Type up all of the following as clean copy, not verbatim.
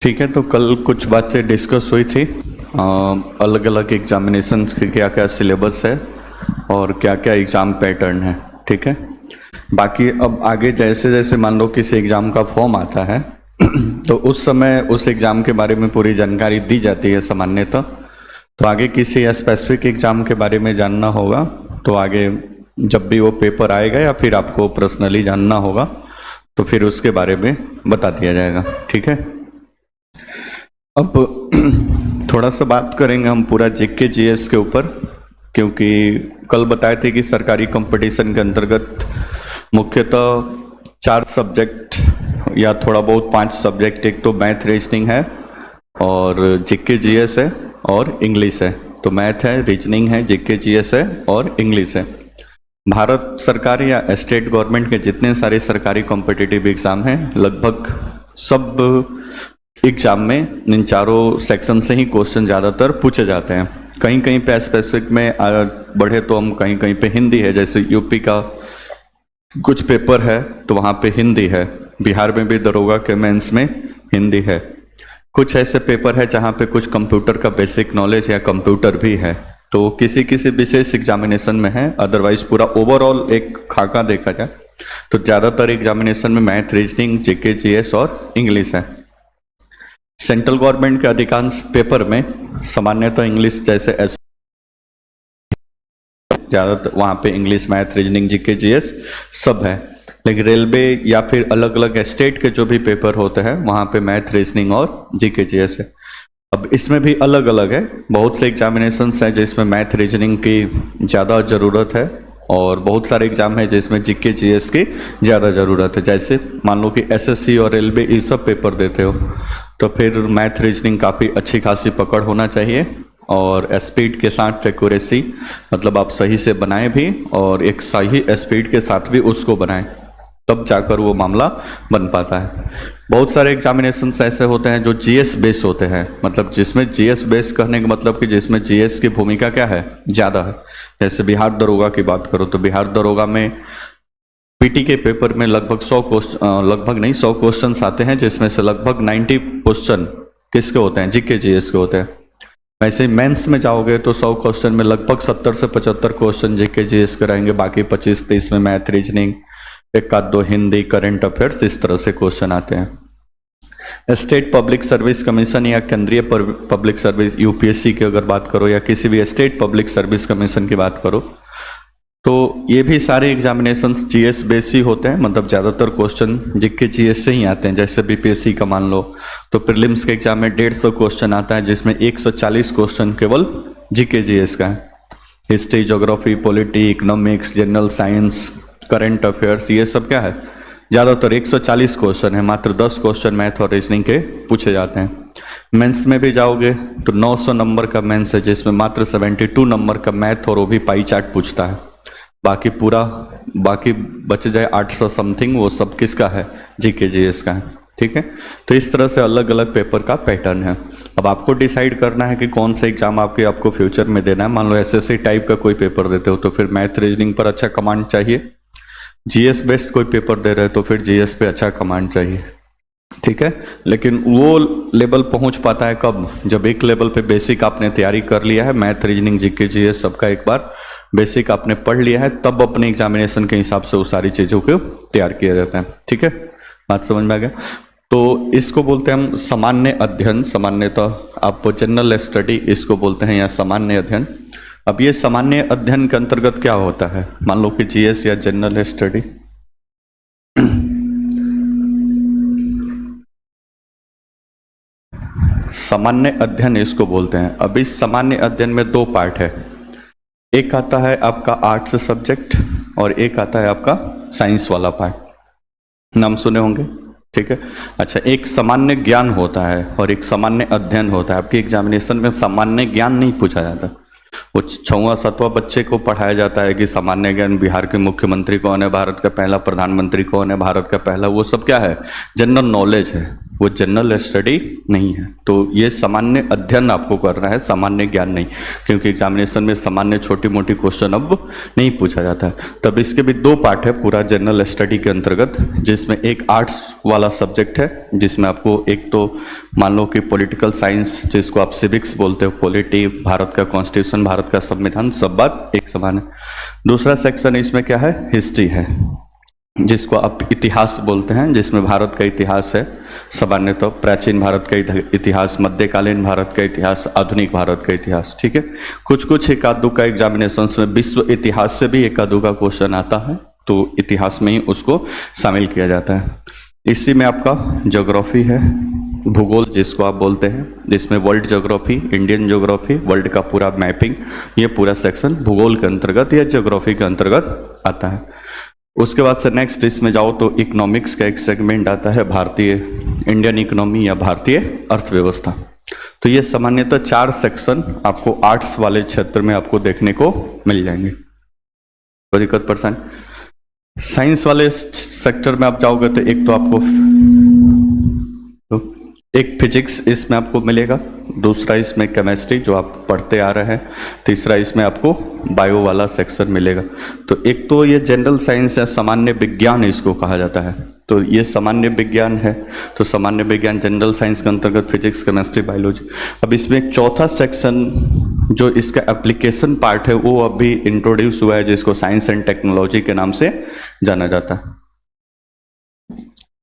ठीक है, तो कल कुछ बातें डिस्कस हुई थी, अलग अलग एग्जामिनेशन के क्या क्या सिलेबस है और क्या क्या एग्ज़ाम पैटर्न है। ठीक है, बाकी अब आगे जैसे जैसे मान लो किसी एग्ज़ाम का फॉर्म आता है तो उस समय उस एग्ज़ाम के बारे में पूरी जानकारी दी जाती है सामान्यतः। तो आगे किसी स्पेसिफिक एग्ज़ाम के बारे में जानना होगा तो आगे जब भी वो पेपर आएगा या फिर आपको पर्सनली जानना होगा तो फिर उसके बारे में बता दिया जाएगा। ठीक है, अब थोड़ा सा बात करेंगे हम पूरा जीके जीएस के ऊपर, क्योंकि कल बताए थे कि सरकारी कंपटीशन के अंतर्गत मुख्यतः 4 सब्जेक्ट या थोड़ा बहुत 5 सब्जेक्ट, एक तो मैथ रीजनिंग है और जीके जीएस है और इंग्लिश है। तो मैथ है, रीजनिंग है, जीके जीएस है और इंग्लिश है। भारत सरकार या स्टेट गवर्नमेंट के जितने सारे सरकारी कॉम्पिटिटिव एग्ज़ाम हैं लगभग सब एग्जाम में इन चारों सेक्शन से ही क्वेश्चन ज़्यादातर पूछे जाते हैं। कहीं कहीं पे स्पेसिफिक में बढ़े तो हम कहीं कहीं पे हिंदी है, जैसे यूपी का कुछ पेपर है तो वहाँ पे हिंदी है, बिहार में भी दरोगा के मेंस में हिंदी है। कुछ ऐसे पेपर है जहाँ पे कुछ कंप्यूटर का बेसिक नॉलेज या कंप्यूटर भी है, तो किसी किसी विशेष एग्जामिनेशन में है। अदरवाइज पूरा ओवरऑल एक खाका देखा जाए तो ज़्यादातर एग्जामिनेशन में मैथ, रीजनिंग, जीके जीएस और इंग्लिश है। सेंट्रल गवर्नमेंट के अधिकांश पेपर में सामान्यतः इंग्लिश जैसे ज़्यादातर वहाँ पे English, math, reasoning, GK GS सब है। लेकिन रेलवे या फिर अलग अलग स्टेट के जो भी पेपर होते हैं वहाँ पे मैथ, रीजनिंग और जीके जीएस है। अब इसमें भी अलग अलग है, बहुत से एग्जामिनेशंस हैं जिसमें मैथ, रीजनिंग की ज़्यादा ज़रूरत है और बहुत सारे एग्जाम है जिसमें जीके जीएस की ज़्यादा ज़रूरत है। जैसे मान लो कि एसएससी और रेलवे ये सब पेपर देते हो तो फिर मैथ, रीजनिंग काफ़ी अच्छी खासी पकड़ होना चाहिए और स्पीड के साथ एक्यूरेसी, मतलब आप सही से बनाएं भी और एक सही स्पीड के साथ भी उसको बनाएं, तब जाकर वो मामला बन पाता है। बहुत सारे एग्जामिनेशंस ऐसे होते हैं जो जीएस बेस होते हैं, मतलब जिसमें जीएस बेस कहने का मतलब कि जिसमें जीएस की भूमिका क्या है, ज़्यादा है। जैसे बिहार दरोगा की बात करो तो बिहार दरोगा में पीटी के पेपर में लगभग 100 क्वेश्चन आते हैं, जिसमें से लगभग 90 क्वेश्चन किसके होते हैं, जीके जीएस के होते हैं। वैसे मेंस में जाओगे तो 100 क्वेश्चन में लगभग 70 से 75 क्वेश्चन जीके जीएस के रहेंगे, बाकी 25-30 में मैथ, रीजनिंग, एक आध दो हिंदी, करंट अफेयर्स, इस तरह से क्वेश्चन आते हैं। स्टेट पब्लिक सर्विस कमीशन या केंद्रीय पब्लिक सर्विस यूपीएससी की अगर बात करो या किसी भी स्टेट पब्लिक सर्विस कमीशन की बात करो तो ये भी सारे एग्जामिनेशंस जीएस बेस ही होते हैं, मतलब ज़्यादातर क्वेश्चन जीके जीएस से ही आते हैं। जैसे बीपीएससी का मान लो तो प्रीलिम्स के एग्जाम में 150 क्वेश्चन आता है, जिसमें 140 क्वेश्चन केवल जीके जीएस का है। History, geography, polity, economics, general science, current affairs, ये सब क्या है, ज़्यादातर 140 क्वेश्चन है, मात्र 10 क्वेश्चन मैथ और रीजनिंग के पूछे जाते हैं। मेंस में भी जाओगे तो 900 नंबर का मेंस है, जिसमें मात्र 72 नंबर का मैथ और वो भी पाई चार्ट पूछता है। बाकी बच जाए 800 समथिंग, वो सब किसका है, जीके जीएस का है। ठीक है, तो इस तरह से अलग अलग पेपर का पैटर्न है। अब आपको डिसाइड करना है कि कौन सा एग्जाम आपको फ्यूचर में देना है। मान लो एसएससी टाइप का कोई पेपर देते हो तो फिर मैथ, रीजनिंग पर अच्छा कमांड चाहिए। जीएस बेस्ड कोई पेपर दे रहे हो तो फिर जीएस पे अच्छा कमांड चाहिए। ठीक है, लेकिन वो लेवल पहुंच पाता है कब, जब एक लेवल पे बेसिक आपने तैयारी कर लिया है, मैथ, रीजनिंग, जीके जीएस सबका एक बार बेसिक आपने पढ़ लिया है, तब अपने एग्जामिनेशन के हिसाब से वो सारी चीज़ों को तैयार किया जाता है। ठीक है, बात समझ में आ गया। तो इसको बोलते हैं हम सामान्य अध्ययन, सामान्यतः आप जनरल स्टडी इसको बोलते हैं या सामान्य अध्ययन। अब ये सामान्य अध्ययन के अंतर्गत क्या होता है, मान लो कि जीएस या जनरल स्टडी, सामान्य अध्ययन इसको बोलते हैं। अब इस सामान्य अध्ययन में 2 पार्ट है, एक आता है आपका आर्ट्स सब्जेक्ट और एक आता है आपका साइंस वाला पार्ट, नाम सुने होंगे। ठीक है, अच्छा, एक सामान्य ज्ञान होता है और एक सामान्य अध्ययन होता है। आपके एग्जामिनेशन में सामान्य ज्ञान नहीं पूछा जाता, वो 6वां 7वां बच्चे को पढ़ाया जाता है कि सामान्य ज्ञान, बिहार के मुख्यमंत्री कौन है, भारत का पहला प्रधानमंत्री कौन है, भारत का पहला, वो सब क्या है, जनरल नॉलेज है। वो जनरल स्टडी नहीं है। तो ये सामान्य अध्ययन आपको करना है, सामान्य ज्ञान नहीं, क्योंकि एग्जामिनेशन में सामान्य छोटी मोटी क्वेश्चन अब नहीं पूछा जाता है। तब इसके भी दो पार्ट है पूरा जनरल स्टडी के अंतर्गत, जिसमें एक आर्ट्स वाला सब्जेक्ट है, जिसमें आपको एक तो मान लो कि पॉलिटिकल साइंस, जिसको आप सिविक्स बोलते हो, पॉलिटी, भारत का कॉन्स्टिट्यूशन, भारत का संविधान, सब बात एक समान है। दूसरा सेक्शन इसमें क्या है, हिस्ट्री है, जिसको आप इतिहास बोलते हैं, जिसमें भारत का इतिहास है, सामान्यतः प्राचीन भारत का इतिहास, मध्यकालीन भारत का इतिहास, आधुनिक भारत का इतिहास। ठीक है, कुछ कुछ एक आधु का एग्जामिनेशन में विश्व इतिहास से भी एक आधु का क्वेश्चन आता है, तो इतिहास में ही उसको शामिल किया जाता है। इसी में आपका ज्योग्राफी है, भूगोल जिसको आप बोलते हैं, जिसमें world geography, Indian geography, world का पूरा मैपिंग, ये पूरा सेक्शन भूगोल के अंतर्गत या ज्योग्राफी के अंतर्गत आता है। उसके बाद से नेक्स्ट इसमें जाओ तो इकोनॉमिक्स का एक सेगमेंट आता है, भारतीय इंडियन इकोनॉमी या भारतीय अर्थव्यवस्था। तो ये सामान्यतः 4 सेक्शन आपको आर्ट्स वाले क्षेत्र में आपको देखने को मिल जाएंगे। कोई दिक्कत परेशानी? साइंस वाले सेक्टर में आप जाओगे तो एक तो आपको एक फिजिक्स इसमें आपको मिलेगा, दूसरा इसमें केमिस्ट्री जो आप पढ़ते आ रहे हैं, तीसरा इसमें आपको बायो वाला सेक्शन मिलेगा। तो एक तो ये जनरल साइंस या सामान्य विज्ञान इसको कहा जाता है, तो ये सामान्य विज्ञान है। तो सामान्य विज्ञान जनरल साइंस के अंतर्गत फिजिक्स, केमिस्ट्री, बायोलॉजी। अब इसमें एक चौथा सेक्शन जो इसका एप्लीकेशन पार्ट है वो अभी इंट्रोड्यूस हुआ है, जिसको साइंस एंड टेक्नोलॉजी के नाम से जाना जाता है।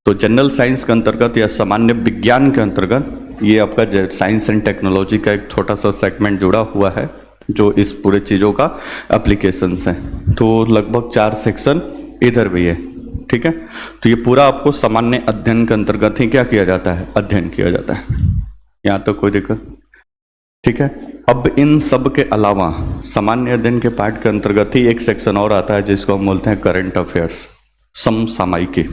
तो जनरल साइंस के अंतर्गत या सामान्य विज्ञान के अंतर्गत ये आपका साइंस एंड टेक्नोलॉजी का एक छोटा सा सेगमेंट जुड़ा हुआ है, जो इस पूरे चीज़ों का एप्लीकेशंस है। तो लगभग 4 सेक्शन इधर भी है। ठीक है, तो ये पूरा आपको सामान्य अध्ययन के अंतर्गत ही क्या किया जाता है, अध्ययन किया जाता है। यहाँ तो कोई दिक्कत? ठीक है, अब इन सब के अलावा सामान्य अध्ययन के पार्ट के अंतर्गत ही एक सेक्शन और आता है, जिसको हम बोलते हैं करंट अफेयर्स, समसामयिकी।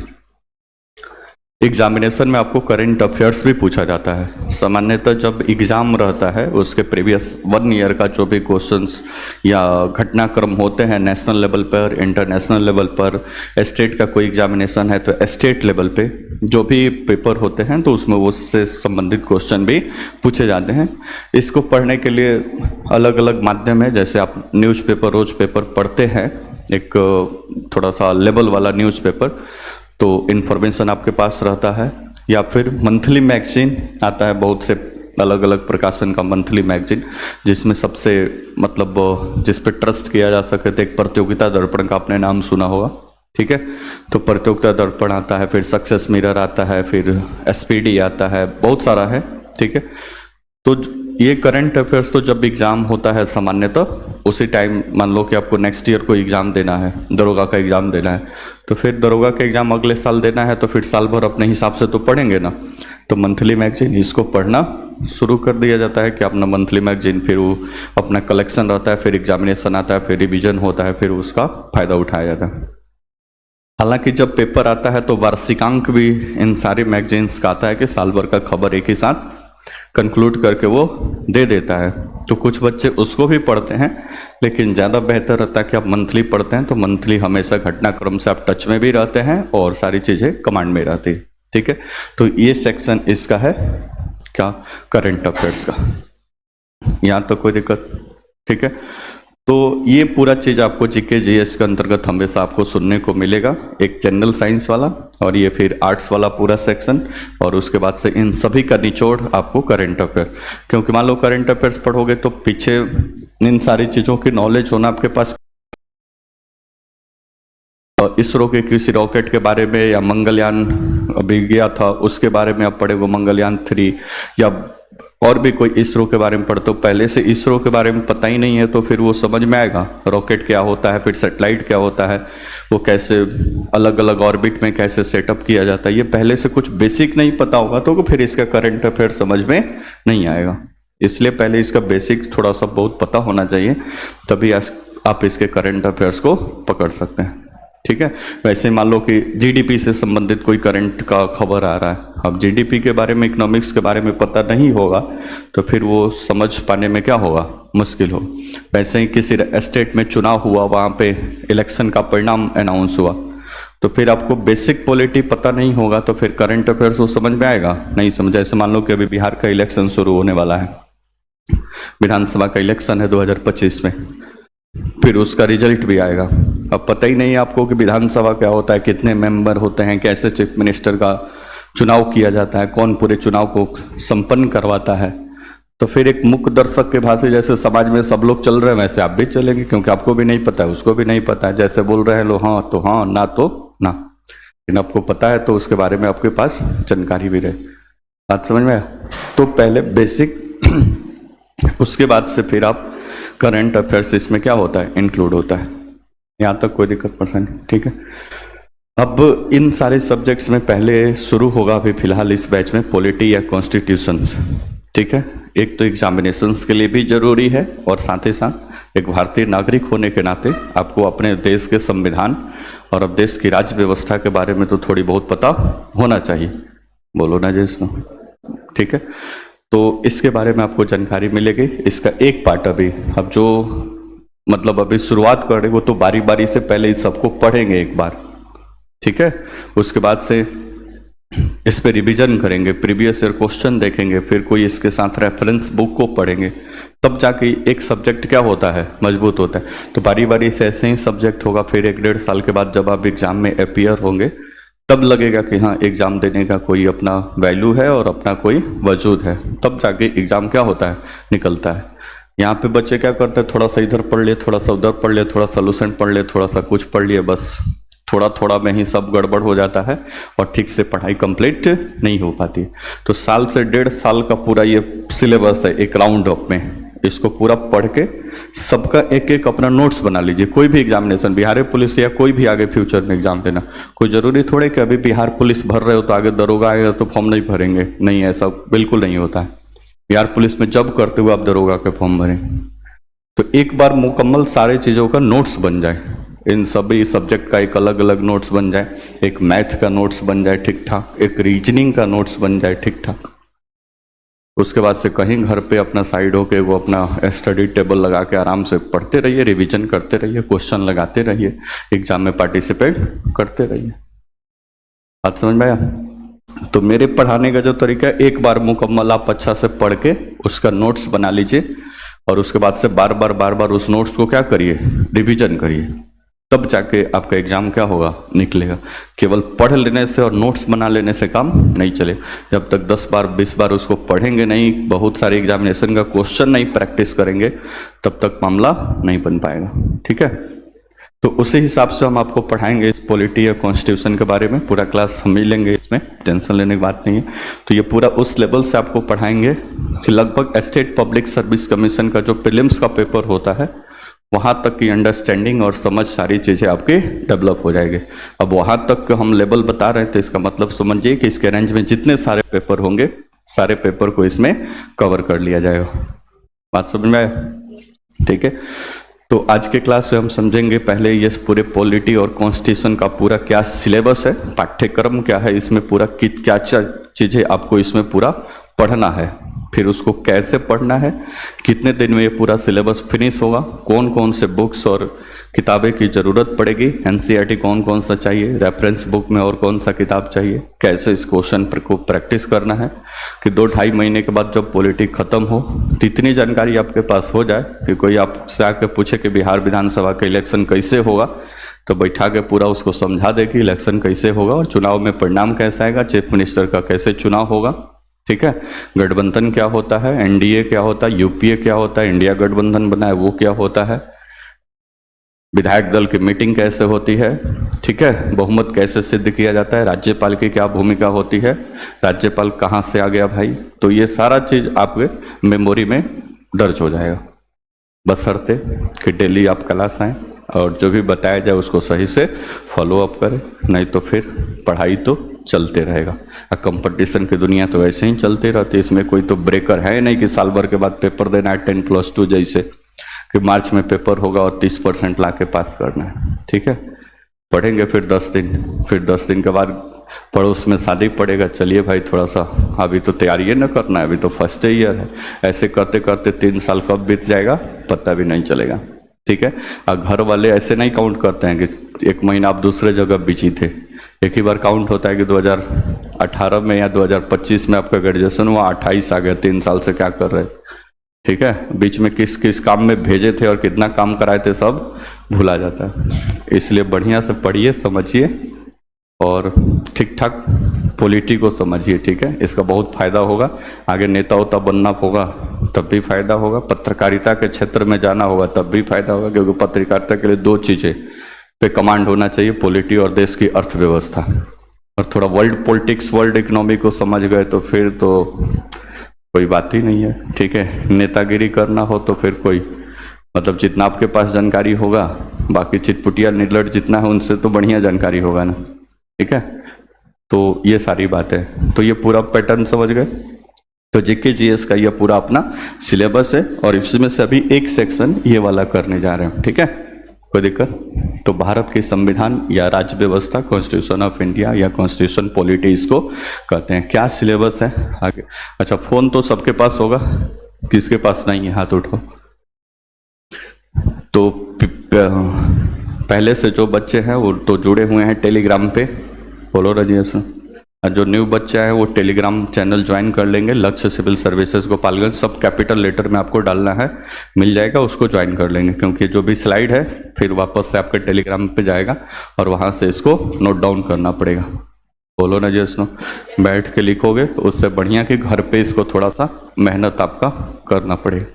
एग्जामिनेशन में आपको करंट अफेयर्स भी पूछा जाता है। सामान्यतः जब एग्जाम रहता है उसके प्रीवियस 1 ईयर का जो भी क्वेश्चंस या घटनाक्रम होते हैं, नेशनल लेवल पर, इंटरनेशनल लेवल पर, स्टेट का कोई एग्जामिनेशन है तो स्टेट लेवल पे जो भी पेपर होते हैं तो उसमें उससे संबंधित क्वेश्चन भी पूछे जाते हैं। इसको पढ़ने के लिए अलग अलग माध्यम है, जैसे आप न्यूज़पेपर, रोज पेपर पढ़ते हैं, एक थोड़ा सा लेवल वाला न्यूज़पेपर, तो इन्फॉर्मेशन आपके पास रहता है, या फिर मंथली मैगजीन आता है, बहुत से अलग अलग प्रकाशन का मंथली मैगजीन, जिसमें सबसे मतलब जिस पे ट्रस्ट किया जा सके तो एक प्रतियोगिता दर्पण का आपने नाम सुना होगा। ठीक है, तो प्रतियोगिता दर्पण आता है, फिर सक्सेस मिरर आता है, फिर SPD आता है, बहुत सारा है। ठीक है, तो ये करंट अफेयर्स तो जब एग्जाम होता है सामान्यतः उसी टाइम, मान लो कि आपको नेक्स्ट ईयर को एग्जाम देना है, दरोगा का एग्जाम देना है, तो फिर दरोगा का एग्जाम अगले साल देना है, तो फिर साल भर अपने हिसाब से तो पढ़ेंगे ना, तो मंथली मैगजीन इसको पढ़ना शुरू कर दिया जाता है कि अपना मंथली मैगजीन, फिर वो अपना कलेक्शन रहता है, फिर एग्जामिनेशन आता है, फिर रिविजन होता है, फिर उसका फायदा उठाया जाता है। हालांकि जब पेपर आता है तो वार्षिकांक भी इन सारी मैगजीन्स का आता है कि साल भर का खबर एक ही साथ कंक्लूड करके वो दे देता है, तो कुछ बच्चे उसको भी पढ़ते हैं, लेकिन ज़्यादा बेहतर रहता है कि आप मंथली पढ़ते हैं, तो मंथली हमेशा घटनाक्रम से आप टच में भी रहते हैं और सारी चीज़ें कमांड में रहती है। ठीक है, तो ये सेक्शन इसका है क्या, करंट अफेयर्स का। यहाँ तो कोई दिक्कत? ठीक है, तो ये पूरा चीज़ आपको GK GS के अंतर्गत हमेशा आपको सुनने को मिलेगा, एक जनरल साइंस वाला और ये फिर आर्ट्स वाला पूरा सेक्शन, और उसके बाद से इन सभी का निचोड़ आपको करंट अफेयर। क्योंकि मान लो करंट अफेयर्स पढ़ोगे तो पीछे इन सारी चीज़ों की नॉलेज होना आपके पास, इसरो के किसी रॉकेट के बारे में या मंगलयान अभी गया था उसके बारे में आप पढ़े, वो मंगलयान 3, या और भी कोई इसरो के बारे में पढ़ते हो, पहले से इसरो के बारे में पता ही नहीं है तो फिर वो समझ में आएगा रॉकेट क्या होता है, फिर सैटेलाइट क्या होता है, वो कैसे अलग अलग ऑर्बिट में कैसे सेटअप किया जाता है, ये पहले से कुछ बेसिक नहीं पता होगा तो फिर इसका करंट अफेयर समझ में नहीं आएगा। इसलिए पहले इसका बेसिक थोड़ा सा बहुत पता होना चाहिए, तभी आप इसके करंट अफेयर्स को पकड़ सकते हैं। ठीक है, वैसे मान लो कि GDP से संबंधित कोई करंट का खबर आ रहा है, अब GDP के बारे में, इकोनॉमिक्स के बारे में पता नहीं होगा तो फिर वो समझ पाने में क्या होगा, मुश्किल हो। वैसे ही किसी स्टेट में चुनाव हुआ, वहाँ पे इलेक्शन का परिणाम अनाउंस हुआ, तो फिर आपको बेसिक पॉलिटी पता नहीं होगा तो फिर करंट अफेयर्स वो समझ में आएगा नहीं समझ। जैसे मान लो कि अभी बिहार का इलेक्शन शुरू होने वाला है, विधानसभा का इलेक्शन है 2025 में, फिर उसका रिजल्ट भी आएगा। अब पता ही नहीं आपको कि विधानसभा क्या होता है, कितने मेंबर होते हैं, कैसे चीफ मिनिस्टर का चुनाव किया जाता है, कौन पूरे चुनाव को संपन्न करवाता है। तो फिर एक मुख्य दर्शक के भाषे जैसे समाज में सब लोग चल रहे हैं वैसे आप भी चलेंगे, क्योंकि आपको भी नहीं पता है, उसको भी नहीं पता है। जैसे बोल रहे हैं लोग हाँ तो हाँ, ना तो ना, लेकिन आपको पता है तो उसके बारे में आपके पास जानकारी भी रहे। बात समझ में आया? तो पहले बेसिक, उसके बाद से फिर आप करंट अफेयर्स इसमें क्या होता है, इंक्लूड होता है। यहाँ तक कोई दिक्कत परेशानी? ठीक है। अब इन सारे सब्जेक्ट्स में पहले शुरू होगा अभी फिलहाल इस बैच में पॉलिटी या कॉन्स्टिट्यूशन। ठीक है, एक तो एग्जामिनेशंस के लिए भी जरूरी है और साथ ही साथ एक भारतीय नागरिक होने के नाते आपको अपने देश के संविधान और अब देश की राज्य व्यवस्था के बारे में तो थोड़ी बहुत पता होना चाहिए। बोलो ना जिसको। ठीक है, तो इसके बारे में आपको जानकारी मिलेगी। इसका एक पार्ट अभी अब जो मतलब अभी शुरुआत कर रहे वो तो बारी बारी से पहले इस सबको पढ़ेंगे एक बार। ठीक है, उसके बाद से इस पे रिवीजन करेंगे, प्रीवियस ईयर क्वेश्चन देखेंगे, फिर कोई इसके साथ रेफरेंस बुक को पढ़ेंगे, तब जाके एक सब्जेक्ट क्या होता है, मजबूत होता है। तो बारी बारी से ऐसे ही सब्जेक्ट होगा। फिर 1-1.5 साल के बाद जब आप एग्जाम में अपीयर होंगे तब लगेगा कि हाँ एग्जाम देने का कोई अपना वैल्यू है और अपना कोई वजूद है, तब जाके एग्जाम क्या होता है, निकलता है। यहाँ पे बच्चे क्या करते हैं, थोड़ा सा इधर पढ़ लिए, थोड़ा सा उधर पढ़ लिए, थोड़ा सोल्यूशन पढ़ लिए, थोड़ा सा कुछ पढ़ लिए, बस थोड़ा थोड़ा में ही सब गड़बड़ हो जाता है और ठीक से पढ़ाई कंप्लीट नहीं हो पाती। तो साल से 1.5 साल का पूरा ये सिलेबस है एक राउंड अप में, इसको पूरा पढ़ के सबका एक एक अपना नोट्स बना लीजिए। कोई भी एग्जामिनेशन, बिहार पुलिस या कोई भी आगे फ्यूचर में एग्जाम देना, कोई जरूरी थोड़े कि अभी बिहार पुलिस भर रहे हो तो आगे दरोगा आएगा तो फॉर्म नहीं भरेंगे, नहीं, ऐसा बिल्कुल नहीं होता है। बिहार पुलिस में जब करते हुए आप दरोगा के फॉर्म भरें तो एक बार मुकम्मल सारे चीज़ों का नोट्स बन जाए, इन सभी सब्जेक्ट का एक अलग अलग नोट्स बन जाए, एक मैथ का नोट्स बन जाए ठीक ठाक, एक रीजनिंग का नोट्स बन जाए ठीक ठाक। उसके बाद से कहीं घर पे अपना साइड होके वो अपना स्टडी टेबल लगा के आराम से पढ़ते रहिए, रिवीजन करते रहिए, क्वेश्चन लगाते रहिए, एग्जाम में पार्टिसिपेट करते रहिए। बात समझ में आया? तो मेरे पढ़ाने का जो तरीका है, एक बार मुकम्मल आप अच्छा से पढ़ के उसका नोट्स बना लीजिए और उसके बाद से बार बार उस नोट्स को क्या करिए, रिवीजन करिए, तब जाके आपका एग्जाम क्या होगा, निकलेगा। केवल पढ़ लेने से और नोट्स बना लेने से काम नहीं चले। जब तक 10 बार 20 बार उसको पढ़ेंगे नहीं, बहुत सारे एग्जामिनेशन का क्वेश्चन नहीं प्रैक्टिस करेंगे, तब तक मामला नहीं बन पाएगा। ठीक है, तो उसी हिसाब से हम आपको पढ़ाएंगे इस पॉलिटी या कॉन्स्टिट्यूशन के बारे में। पूरा क्लास हम ही लेंगे, इसमें टेंशन लेने की बात नहीं है। तो ये पूरा उस लेवल से आपको पढ़ाएंगे कि लगभग स्टेट पब्लिक सर्विस कमीशन का जो प्रीलिम्स का पेपर होता है वहाँ तक की अंडरस्टैंडिंग और समझ सारी चीज़ें आपकी डेवलप हो जाएगी। अब वहाँ तक हम लेवल बता रहे हैं तो इसका मतलब समझिए कि इसके रेंज में जितने सारे पेपर होंगे सारे पेपर को इसमें कवर कर लिया जाएगा। बात समझ में आया? ठीक है, तो आज के क्लास में हम समझेंगे पहले ये पूरे पॉलिटी और कॉन्स्टिट्यूशन का पूरा क्या सिलेबस है, पाठ्यक्रम क्या है, इसमें पूरा क्या चीज़ें आपको इसमें पूरा पढ़ना है, फिर उसको कैसे पढ़ना है, कितने दिन में ये पूरा सिलेबस फिनिश होगा, कौन कौन से बुक्स और किताबें की ज़रूरत पड़ेगी, एनसीईआरटी कौन कौन सा चाहिए, रेफरेंस बुक में और कौन सा किताब चाहिए, कैसे इस क्वेश्चन को प्रैक्टिस करना है कि 2-2.5 महीने के बाद जब पॉलिटिक्स खत्म हो तो इतनी जानकारी आपके पास हो जाए कि कोई आपसे आके पूछे कि बिहार विधानसभा का इलेक्शन कैसे होगा तो बैठा के पूरा उसको समझा दे कि इलेक्शन कैसे होगा और चुनाव में परिणाम कैसा आएगा, चीफ मिनिस्टर का कैसे चुनाव होगा। ठीक है, गठबंधन क्या होता है, एनडीए क्या होता है, यूपीए क्या होता है, इंडिया गठबंधन बना है वो क्या होता है, विधायक दल की मीटिंग कैसे होती है, ठीक है, बहुमत कैसे सिद्ध किया जाता है, राज्यपाल की क्या भूमिका होती है, राज्यपाल कहाँ से आ गया भाई, तो ये सारा चीज आपके मेमोरी में दर्ज हो जाएगा। बशर्ते कि डेली आप क्लास आएँ और जो भी बताया जाए उसको सही से फॉलो अप करें, नहीं तो फिर पढ़ाई तो चलते रहेगा। कंपटीशन की दुनिया तो ऐसे ही चलती रहती है, इसमें कोई तो ब्रेकर है नहीं कि साल भर के बाद पेपर देना है 10+2 जैसे कि मार्च में पेपर होगा और 30% ला के पास करना है। ठीक है, पढ़ेंगे फिर 10 दिन, फिर 10 दिन के बाद पड़ोस में शादी पड़ेगा, चलिए भाई थोड़ा सा अभी तो तैयारी न करना है, अभी तो फर्स्ट ईयर है, ऐसे करते करते 3 साल कब बीत जाएगा पता भी नहीं चलेगा। ठीक है, और घर वाले ऐसे नहीं काउंट करते हैं कि 1 महीना आप दूसरे जगह बिजी थे। एक ही बार काउंट होता है कि 2018 में या 2025 में आपका ग्रेजुएशन हुआ, 28 आ गया, 3 साल से क्या कर रहे, ठीक है, बीच में किस किस काम में भेजे थे और कितना काम कराए थे सब भूला जाता है। इसलिए बढ़िया से पढ़िए, समझिए और ठीक ठाक पॉलिटी को समझिए, ठीक है, इसका बहुत फायदा होगा। आगे नेता उता बनना होगा तब भी फायदा होगा, पत्रकारिता के क्षेत्र में जाना होगा तब भी फायदा होगा, क्योंकि पत्रकारिता के लिए 2 चीज़ें पे कमांड होना चाहिए, पॉलिटी और देश की अर्थव्यवस्था। और थोड़ा वर्ल्ड पॉलिटिक्स, वर्ल्ड इकोनॉमी को समझ गए तो फिर तो कोई बात ही नहीं है, ठीक है। नेतागिरी करना हो तो फिर कोई मतलब जितना आपके पास जानकारी होगा, बाकी चिटपुटिया निर्लज जितना है उनसे तो बढ़िया जानकारी होगा ना, ठीक है। तो ये सारी बात है, तो ये पूरा पैटर्न समझ गए। तो जीके जीएस का ये पूरा अपना सिलेबस है और इसमें से अभी एक सेक्शन ये वाला करने जा रहे हैं, ठीक है, कोई दिक्कत। तो भारत की संविधान या राज्य व्यवस्था, कॉन्स्टिट्यूशन ऑफ इंडिया या कॉन्स्टिट्यूशन पॉलिटी इसको कहते हैं। क्या सिलेबस है आगे? अच्छा, फोन तो सबके पास होगा, किसके पास नहीं है हाथ उठाओ। तो पहले से जो बच्चे हैं वो तो जुड़े हुए हैं टेलीग्राम पे, बोलो रजिएशन। जो न्यू बच्चा है वो टेलीग्राम चैनल ज्वाइन कर लेंगे, लक्ष्य सिविल सर्विसेज गोपालगंज, सब कैपिटल लेटर में आपको डालना है, मिल जाएगा, उसको ज्वाइन कर लेंगे, क्योंकि जो भी स्लाइड है फिर वापस से आपके टेलीग्राम पे जाएगा और वहाँ से इसको नोट डाउन करना पड़ेगा। बोलो ना जैसनो, बैठ के लिखोगे तो उससे बढ़िया कि घर पे इसको थोड़ा सा मेहनत आपका करना पड़ेगा,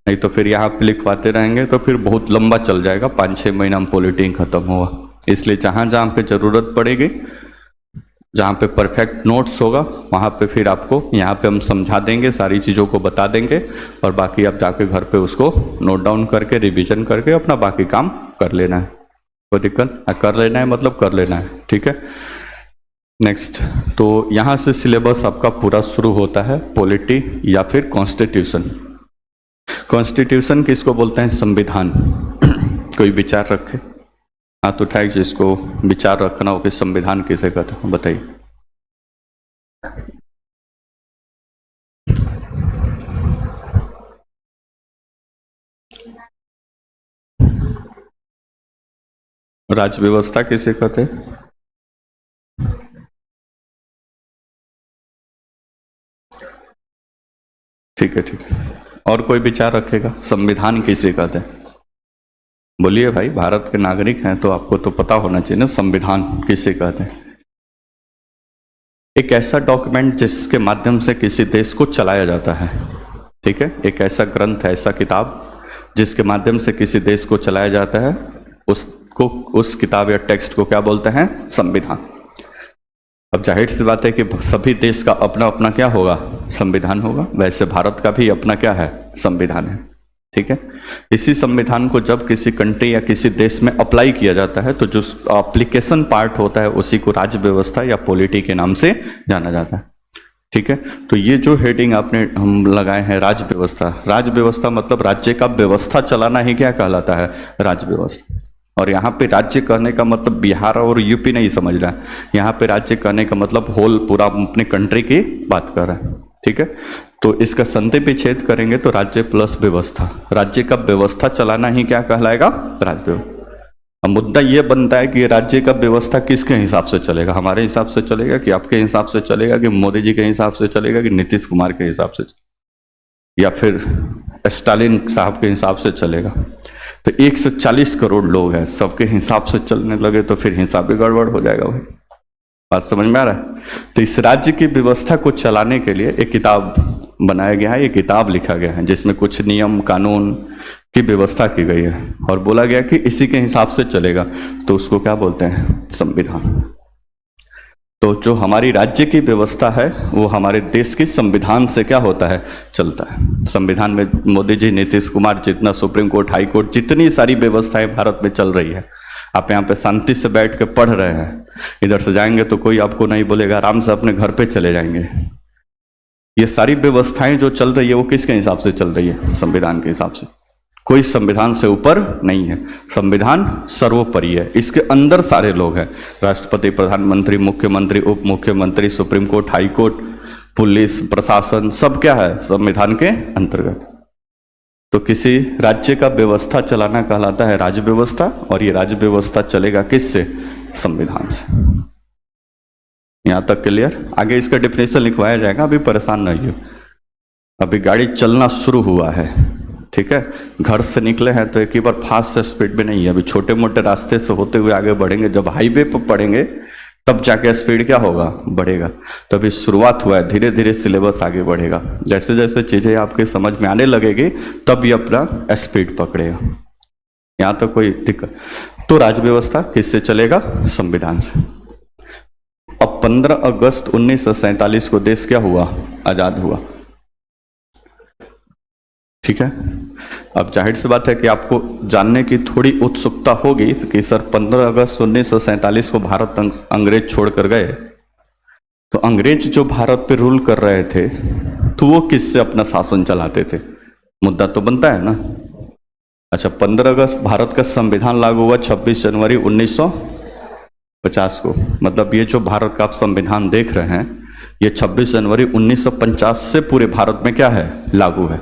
नहीं तो फिर यहाँ पे लिखवाते रहेंगे तो फिर बहुत लंबा चल जाएगा, 5-6 महीना में पॉलिटिंग खत्म होगा। इसलिए जहाँ जहाँ पे ज़रूरत पड़ेगी, जहाँ पे परफेक्ट नोट्स होगा वहाँ पे फिर आपको यहाँ पे हम समझा देंगे, सारी चीज़ों को बता देंगे और बाकी आप जाके घर पे उसको नोट डाउन करके रिवीजन करके अपना बाकी काम कर लेना है। कोई दिक्कत? कर लेना है मतलब कर लेना है, ठीक है। नेक्स्ट, तो यहाँ से सिलेबस आपका पूरा शुरू होता है, पॉलिटी या फिर कॉन्स्टिट्यूशन। कॉन्स्टिट्यूशन किसको बोलते हैं? संविधान। कोई विचार रखे, हाथ उठाए जिसको विचार रखना हो कि संविधान किसे कहते हैं, बताइए। राज्य व्यवस्था किसे कहते हैं? ठीक है, ठीक है, और कोई विचार रखेगा? संविधान किसे कहते हैं? बोलिए भाई, भारत के नागरिक हैं तो आपको तो पता होना चाहिए ना, संविधान किसे कहते हैं। एक ऐसा डॉक्यूमेंट जिसके माध्यम से किसी देश को चलाया जाता है, ठीक है, एक ऐसा ग्रंथ है, ऐसा किताब जिसके माध्यम से किसी देश को चलाया जाता है, उसको, उस किताब या टेक्स्ट को क्या बोलते हैं? संविधान। अब जाहिर सी बात है कि सभी देश का अपना अपना क्या होगा? संविधान होगा। वैसे भारत का भी अपना क्या है? संविधान है, ठीक है। इसी संविधान को जब किसी कंट्री या किसी देश में अप्लाई किया जाता है तो जो एप्लीकेशन पार्ट होता है उसी को राज्य व्यवस्था या पॉलिटी के नाम से जाना जाता है, ठीक है। तो ये जो हेडिंग आपने हम लगाए हैं राज्य व्यवस्था, राज्य व्यवस्था मतलब राज्य का व्यवस्था चलाना ही क्या कहलाता है? राज्य व्यवस्था। और यहाँ पे राज्य कहने का मतलब बिहार और यूपी नहीं समझ रहा है, यहाँ पे राज्य कहने का मतलब होल पूरा अपने कंट्री की बात कर रहा है, ठीक है। तो इसका संधि विच्छेद करेंगे तो राज्य प्लस व्यवस्था, राज्य का व्यवस्था चलाना ही क्या कहलाएगा? राज्य। अब मुद्दा ये बनता है कि राज्य का व्यवस्था किसके हिसाब से चलेगा? हमारे हिसाब से चलेगा कि आपके हिसाब से चलेगा कि मोदी जी के हिसाब से चलेगा कि नीतीश कुमार के हिसाब से या फिर स्टालिन साहब के हिसाब से चलेगा? तो 140 करोड़ लोग हैं, सबके हिसाब से चलने लगे तो फिर हिसाब भी गड़बड़ हो जाएगा भाई। बात समझ में आ रहा है? तो इस राज्य की व्यवस्था को चलाने के लिए एक किताब बनाया गया है, एक किताब लिखा गया है जिसमें कुछ नियम कानून की व्यवस्था की गई है और बोला गया कि इसी के हिसाब से चलेगा, तो उसको क्या बोलते हैं? संविधान। तो जो हमारी राज्य की व्यवस्था है वो हमारे देश की संविधान से क्या होता है? चलता है। संविधान में मोदी जी, नीतीश कुमार, जितना सुप्रीम कोर्ट, हाई कोर्ट, जितनी सारी व्यवस्थाएं भारत में चल रही है, आप यहाँ पे शांति से बैठ के पढ़ रहे हैं, इधर से जाएंगे तो कोई आपको नहीं बोलेगा, आराम से अपने घर पे चले जाएंगे। ये सारी व्यवस्थाएं जो चल रही है वो किसके हिसाब से चल रही है? संविधान के हिसाब से। कोई संविधान से ऊपर नहीं है, संविधान सर्वोपरि है, इसके अंदर सारे लोग हैं, राष्ट्रपति, प्रधानमंत्री, मुख्यमंत्री, उप मुख्यमंत्री, supreme court, high court, police, प्रशासन, सब क्या है? संविधान के अंतर्गत। तो किसी राज्य का व्यवस्था चलाना कहलाता है राज्य व्यवस्था, और ये राज्य व्यवस्था चलेगा किससे? संविधान से। यहां तक क्लियर? आगे इसका डिफिनेशन लिखवाया जाएगा, अभी परेशान नहीं हो, अभी गाड़ी चलना शुरू हुआ है, ठीक है। घर से निकले हैं तो एक ही बार फास्ट स्पीड में नहीं है, अभी छोटे मोटे रास्ते से होते हुए आगे बढ़ेंगे, जब हाईवे पर पड़ेंगे तब जाके स्पीड क्या होगा? बढ़ेगा। तो अभी शुरुआत हुआ है, धीरे धीरे सिलेबस आगे बढ़ेगा, जैसे जैसे चीजें आपके समझ में आने लगेगी तब ये अपना स्पीड पकड़ेगा। यहां तो कोई दिक्कत? तो राज्य व्यवस्था किससे चलेगा? संविधान से। अब 15 अगस्त 1947 को देश क्या हुआ? आजाद हुआ, ठीक है। अब जाहिर सी बात है कि आपको जानने की थोड़ी उत्सुकता होगी कि सर 15 अगस्त 1947 को भारत अंग्रेज छोड़कर गए, तो अंग्रेज जो भारत पे रूल कर रहे थे तो वो किससे अपना शासन चलाते थे? मुद्दा तो बनता है ना। अच्छा, 15 अगस्त भारत का संविधान लागू हुआ 26 जनवरी 1950 को, मतलब ये जो भारत का आप संविधान देख रहे हैं ये 26 जनवरी 1950 से पूरे भारत में क्या है? लागू है।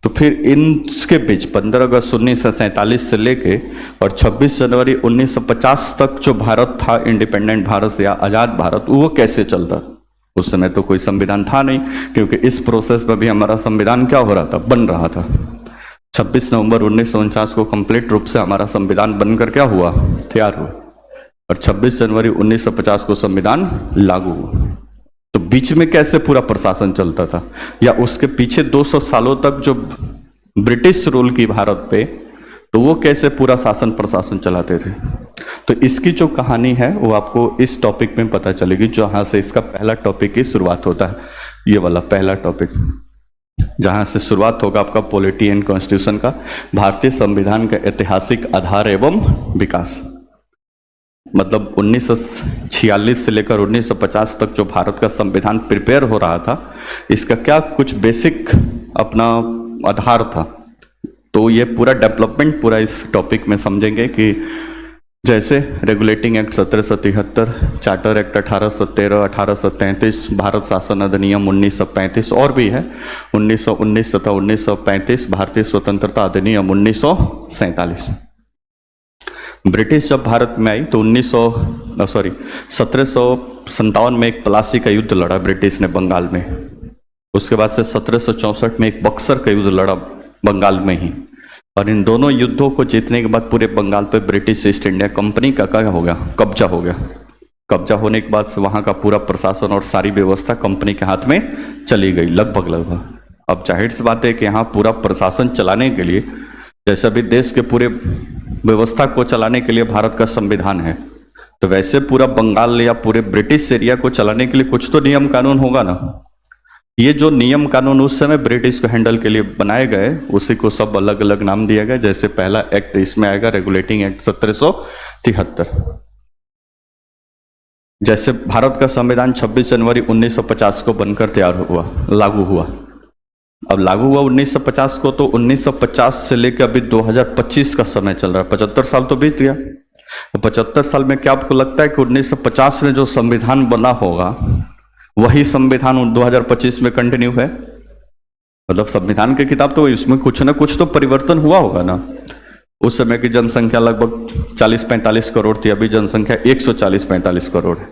तो फिर इनके बीच 15 अगस्त 1947 से लेके और 26 जनवरी 1950 तक जो भारत था, इंडिपेंडेंट भारत या आजाद भारत, वो कैसे चलता? उस समय तो कोई संविधान था नहीं, क्योंकि इस प्रोसेस में भी हमारा संविधान क्या हो रहा था? बन रहा था। 26 नवंबर 1949 को कंप्लीट रूप से हमारा संविधान बनकर क्या हुआ? तैयार हुआ, और 26 जनवरी 1950 को संविधान लागू हुआ। तो बीच में कैसे पूरा प्रशासन चलता था, या उसके पीछे 200 सालों तक जो ब्रिटिश रूल की भारत पे, तो वो कैसे पूरा शासन प्रशासन चलाते थे? तो इसकी जो कहानी है वो आपको इस टॉपिक में पता चलेगी, जहां से इसका पहला टॉपिक की शुरुआत होता है। ये वाला पहला टॉपिक जहां से शुरुआत होगा आपका पॉलिटी एंड कॉन्स्टिट्यूशन का, भारतीय संविधान का ऐतिहासिक आधार एवं विकास। मतलब 1946 से लेकर 1950 तक जो भारत का संविधान प्रिपेयर हो रहा था, इसका क्या कुछ बेसिक अपना आधार था। तो ये पूरा डेवलपमेंट पूरा इस टॉपिक में समझेंगे कि जैसे regulating act 1773, charter act 1813, 1833, Bharat शासन अधिनियम 1935 और भी है 1919 तथा 1935, भारतीय स्वतंत्रता अधिनियम 1947। ब्रिटिश जब भारत में आई तो 1757 में एक प्लासी का युद्ध लड़ा ब्रिटिश ने बंगाल में। उसके बाद से 1764 में एक बक्सर का युद्ध लड़ा बंगाल में ही, और इन दोनों युद्धों को जीतने के बाद पूरे बंगाल पे ब्रिटिश ईस्ट इंडिया कंपनी का क्या हो गया? कब्जा हो गया। कब्जा होने के बाद से वहां का पूरा प्रशासन और सारी व्यवस्था कंपनी के हाथ में चली गई लगभग। अब जाहिर सी बात है कि यहाँ पूरा प्रशासन चलाने के लिए, जैसे अभी देश के पूरे व्यवस्था को चलाने के लिए भारत का संविधान है, तो वैसे पूरा बंगाल या पूरे ब्रिटिश एरिया को चलाने के लिए कुछ तो नियम कानून होगा ना। ये जो नियम कानून उस समय ब्रिटिश को हैंडल के लिए बनाए गए, उसी को सब अलग अलग नाम दिया गया। जैसे पहला एक्ट इसमें आएगा रेगुलेटिंग एक्ट 1773। जैसे भारत का संविधान 26 जनवरी 1950 को बनकर तैयार हुआ, लागू हुआ। अब लागू हुआ 1950 को, तो 1950 से लेकर अभी 2025 का समय चल रहा है, 75 साल तो बीत गया। 75 साल में क्या आपको लगता है कि 1950 में जो संविधान बना होगा वही संविधान 2025 में कंटिन्यू है? मतलब संविधान की किताब तो इसमें कुछ ना कुछ तो परिवर्तन हुआ होगा ना। उस समय की जनसंख्या लगभग 40-45 करोड़ थी, अभी जनसंख्या 140-45 करोड़ है।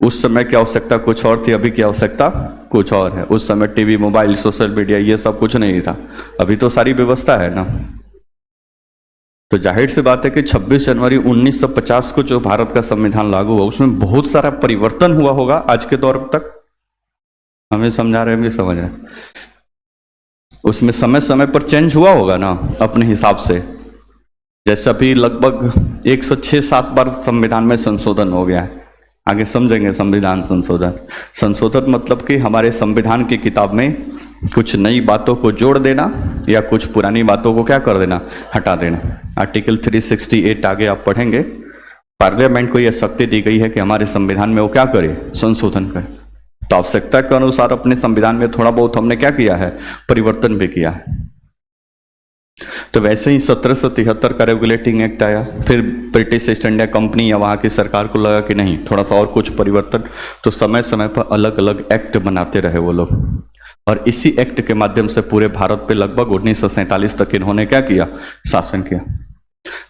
उस समय की आवश्यकता कुछ और थी, अभी की आवश्यकता कुछ और है। उस समय टीवी, मोबाइल, सोशल मीडिया ये सब कुछ नहीं था, अभी तो सारी व्यवस्था है ना। तो जाहिर सी बात है कि 26 जनवरी 1950 को जो भारत का संविधान लागू हुआ उसमें बहुत सारा परिवर्तन हुआ होगा आज के दौर तक। हमें समझा रहे हैं, समझ रहे हैं? उसमें समय समय पर चेंज हुआ होगा ना अपने हिसाब से। जैसे अभी लगभग 106-7 बार संविधान में संशोधन हो गया है। आगे समझेंगे संविधान संशोधन मतलब कि हमारे संविधान की किताब में कुछ नई बातों को जोड़ देना या कुछ पुरानी बातों को क्या कर देना? हटा देना। आर्टिकल 368 आगे आप पढ़ेंगे, पार्लियामेंट को यह शक्ति दी गई है कि हमारे संविधान में वो क्या करे? संशोधन करे। तो आवश्यकता के अनुसार अपने संविधान में थोड़ा बहुत हमने क्या किया है? परिवर्तन भी किया है। तो वैसे ही 1773 का रेगुलेटिंग एक्ट आया, फिर ब्रिटिश ईस्ट इंडिया कंपनी या वहाँ की सरकार को लगा कि नहीं थोड़ा सा और कुछ परिवर्तन, तो समय समय पर अलग अलग एक्ट बनाते रहे वो लोग। और इसी एक्ट के माध्यम से पूरे भारत पे लगभग 1947 तक इन्होंने क्या किया, शासन किया।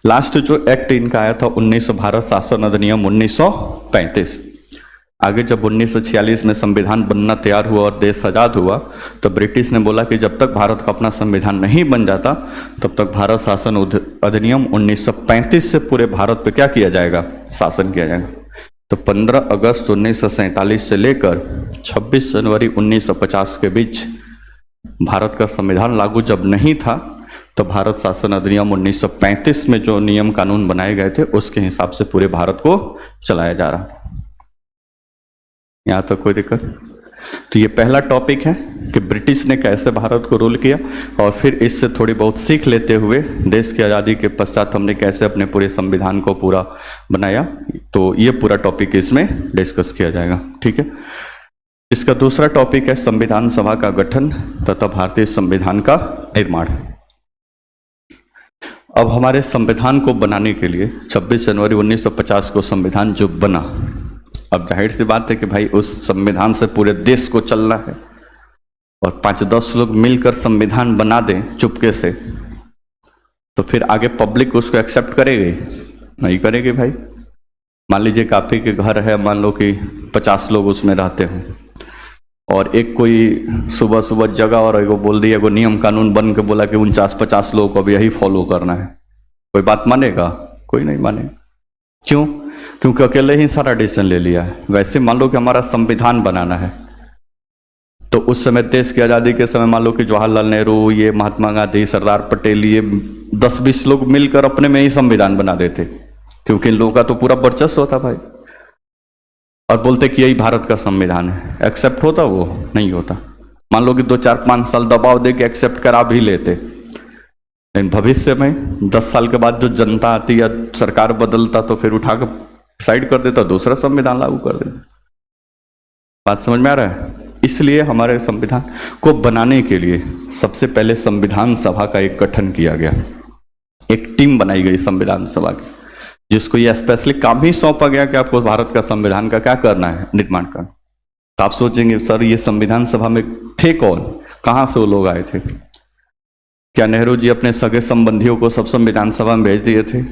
लास्ट जो एक्ट इनका आया था 1900 भारत शासन अधिनियम 1935। आगे जब 1946 में संविधान बनना तैयार हुआ और देश आजाद हुआ, तो ब्रिटिश ने बोला कि जब तक भारत का अपना संविधान नहीं बन जाता तब तक भारत शासन अधिनियम 1935 से पूरे भारत पे क्या किया जाएगा, शासन किया जाएगा। तो 15 अगस्त 1947 से लेकर 26 जनवरी 1950 के बीच भारत का संविधान लागू जब नहीं था, तो भारत शासन अधिनियम 1935 में जो नियम कानून बनाए गए थे उसके हिसाब से पूरे भारत को चलाया जा रहा था। यहाँ तक कोई दिक्कत? तो ये पहला टॉपिक है कि ब्रिटिश ने कैसे भारत को रूल किया, और फिर इससे थोड़ी बहुत सीख लेते हुए देश की आज़ादी के पश्चात हमने कैसे अपने पूरे संविधान को पूरा बनाया। तो ये पूरा टॉपिक इसमें डिस्कस किया जाएगा, ठीक है। इसका दूसरा टॉपिक है संविधान सभा का गठन तथा भारतीय संविधान का निर्माण। अब हमारे संविधान को बनाने के लिए 26 जनवरी 1950 को संविधान जो बना, अब जाहिर सी बात है कि भाई उस संविधान से पूरे देश को चलना है, और 5-10 लोग मिलकर संविधान बना दें चुपके से, तो फिर आगे पब्लिक उसको एक्सेप्ट करेगी? नहीं करेगी भाई। मान लीजिए काफी के घर है, मान लो कि 50 लोग उसमें रहते हो, और एक कोई सुबह सुबह जगह और एगो बोल दिया, एगो नियम कानून बन के बोला कि 49-50 लोगों को अब यही फॉलो करना है, कोई बात मानेगा? कोई नहीं मानेगा। क्यों? क्योंकि अकेले ही सारा डिसीजन ले लिया है। वैसे मान लो कि हमारा संविधान बनाना है, तो उस समय देश की आज़ादी के समय मान लो कि जवाहरलाल नेहरू, ये महात्मा गांधी, सरदार पटेल, ये 10-20 लोग मिलकर अपने में ही संविधान बना देते, क्योंकि इन लोगों का तो पूरा वर्चस्व होता भाई, और बोलते कि यही भारत का संविधान है। एक्सेप्ट होता? वो नहीं होता। मान लो कि 2-4-5 साल दबाव दे के एक्सेप्ट करा भी लेते, लेकिन भविष्य में 10 साल के बाद जो जनता आती या सरकार बदलता तो फिर उठा कर साइड कर देता, दूसरा संविधान लागू कर देता। बात समझ में आ रहा है? इसलिए हमारे संविधान को बनाने के लिए सबसे पहले संविधान सभा का एक गठन किया गया, एक टीम बनाई गई संविधान सभा की, जिसको ये स्पेशली काम ही सौंपा गया कि आपको भारत का संविधान का क्या करना है, निर्माण करना। तो आप सोचेंगे सर ये संविधान सभा में थे कौन, कहाँ से वो लोग आए थे? क्या नेहरू जी अपने सगे संबंधियों को सब संविधान सभा में भेज दिए थे,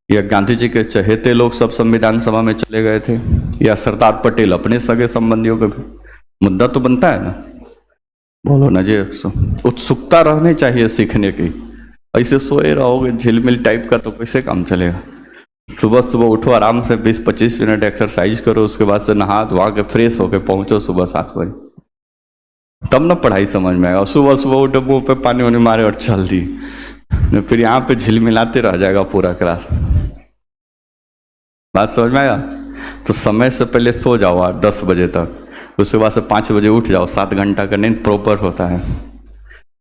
या गांधी जी के चहेते लोग सब संविधान सभा में चले गए थे, या सरदार पटेल अपने सगे संबंधियों को? मुद्दा तो बनता है ना, बोलो ना जी। उत्सुकता रहनी चाहिए सीखने की। ऐसे सोए रहोगे झिलमिल टाइप का तो कैसे काम चलेगा? सुबह सुबह उठो, आराम से 20-25 मिनट एक्सरसाइज करो, उसके बाद से नहा धोआ के फ्रेश होके पहुंचो सुबह 7 बजे, तब ना पढ़ाई समझ में आएगा। सुबह सुबह उठो, मुंह पे पानी वानी मारे और चल दी, फिर यहाँ पे झिलमिलाते रह जाएगा पूरा क्लास। बात समझ में आया? तो समय से पहले सो जाओ 8-10 बजे तक, उसके बाद से 5 बजे उठ जाओ। 7 घंटा का नींद प्रॉपर होता है।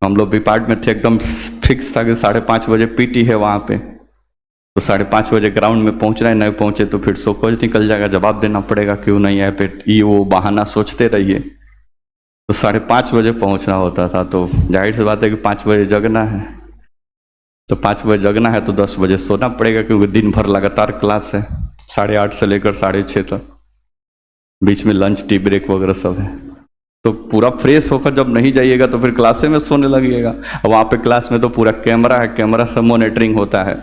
हम लोग डिपार्ट में थे, एकदम फिक्स था कि 5:30 बजे पीटी है वहाँ पे, तो 5:30 बजे ग्राउंड में पहुँचना है। नहीं पहुँचे तो फिर सोकोज निकल जाएगा, जवाब देना पड़ेगा क्यों नहीं है, फिर ये वो बहाना सोचते रहिए। तो 5:30 बजे पहुँचना होता था। तो जाहिर सी बात है कि 5 बजे जगना है, तो 5 बजे जगना है तो 10 बजे सोना पड़ेगा, क्योंकि दिन भर लगातार क्लास है, 8:30 से लेकर 6:30 तक, बीच में लंच टी ब्रेक वगैरह सब है। तो पूरा फ्रेश होकर जब नहीं जाइएगा तो फिर क्लासे में सोने लगिएगा। वहाँ पे क्लास में तो पूरा कैमरा है, कैमरा से मॉनिटरिंग होता है।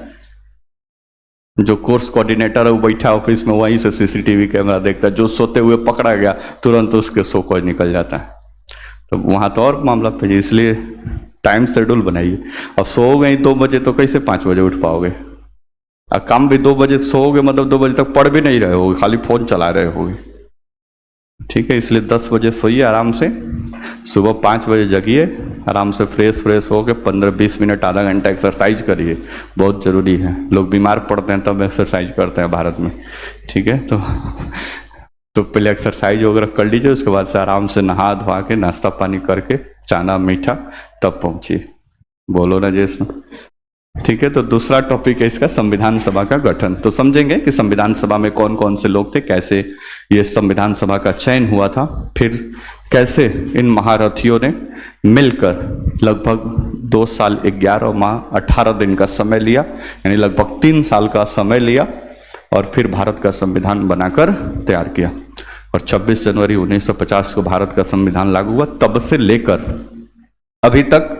जो कोर्स कोऑर्डिनेटर है वो बैठा ऑफिस में, वहीं से सीसीटीवी कैमरा देखता है। जो सोते हुए पकड़ा गया तुरंत उसके सोकोज निकल जाता है। तो वहाँ तो और मामला पे, इसलिए टाइम शेड्यूल बनाइए। और सो गए 2 बजे तो कैसे 5 बजे उठ पाओगे? और काम भी 2 बजे सोओगे, मतलब 2 बजे तक पढ़ भी नहीं रहे होगे, खाली फोन चला रहे होगे, ठीक है। इसलिए 10 बजे सोइए आराम से, सुबह 5 बजे जगिए, आराम से फ्रेश होकर 15-20 मिनट आधा घंटा एक्सरसाइज करिए, बहुत ज़रूरी है। लोग बीमार पड़ते हैं तब एक्सरसाइज करते हैं भारत में, ठीक है। तो पहले एक्सरसाइज वगैरह कर लीजिए, उसके बाद से आराम से नहा धोआ के नाश्ता पानी करके चाना मीठा तब पहुँचिए। बोलो ना जैसा, ठीक है। तो दूसरा टॉपिक है इसका संविधान सभा का गठन। तो समझेंगे कि संविधान सभा में कौन कौन से लोग थे, कैसे ये संविधान सभा का चयन हुआ था, फिर कैसे इन महारथियों ने मिलकर लगभग 2 साल 11 माह 18 दिन का समय लिया, यानी लगभग 3 साल का समय लिया, और फिर भारत का संविधान बनाकर तैयार किया। और 26 जनवरी 1950 को भारत का संविधान लागू हुआ। तब से लेकर अभी तक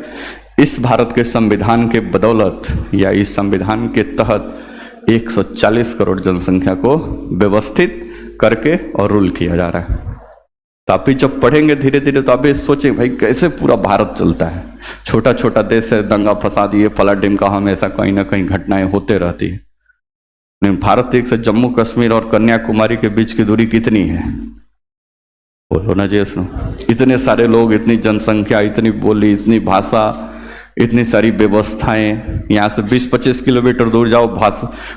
इस भारत के संविधान के बदौलत या इस संविधान के तहत 140 करोड़ जनसंख्या को व्यवस्थित करके और रूल किया जा रहा है। तो आप भी जब पढ़ेंगे धीरे धीरे तो आप भी सोचें भाई कैसे पूरा भारत चलता है। छोटा छोटा देश है, दंगा फसाद ये फला डिमका हमेशा कहीं ना कहीं घटनाएं होते रहती है। नहीं, भारत एक से जम्मू कश्मीर और कन्याकुमारी के बीच की दूरी कितनी है? बोलो ना जी, सुनो। इतने सारे लोग, इतनी जनसंख्या, इतनी बोली, इतनी भाषा, इतनी सारी व्यवस्थाएं। यहाँ से 20-25 किलोमीटर दूर जाओ,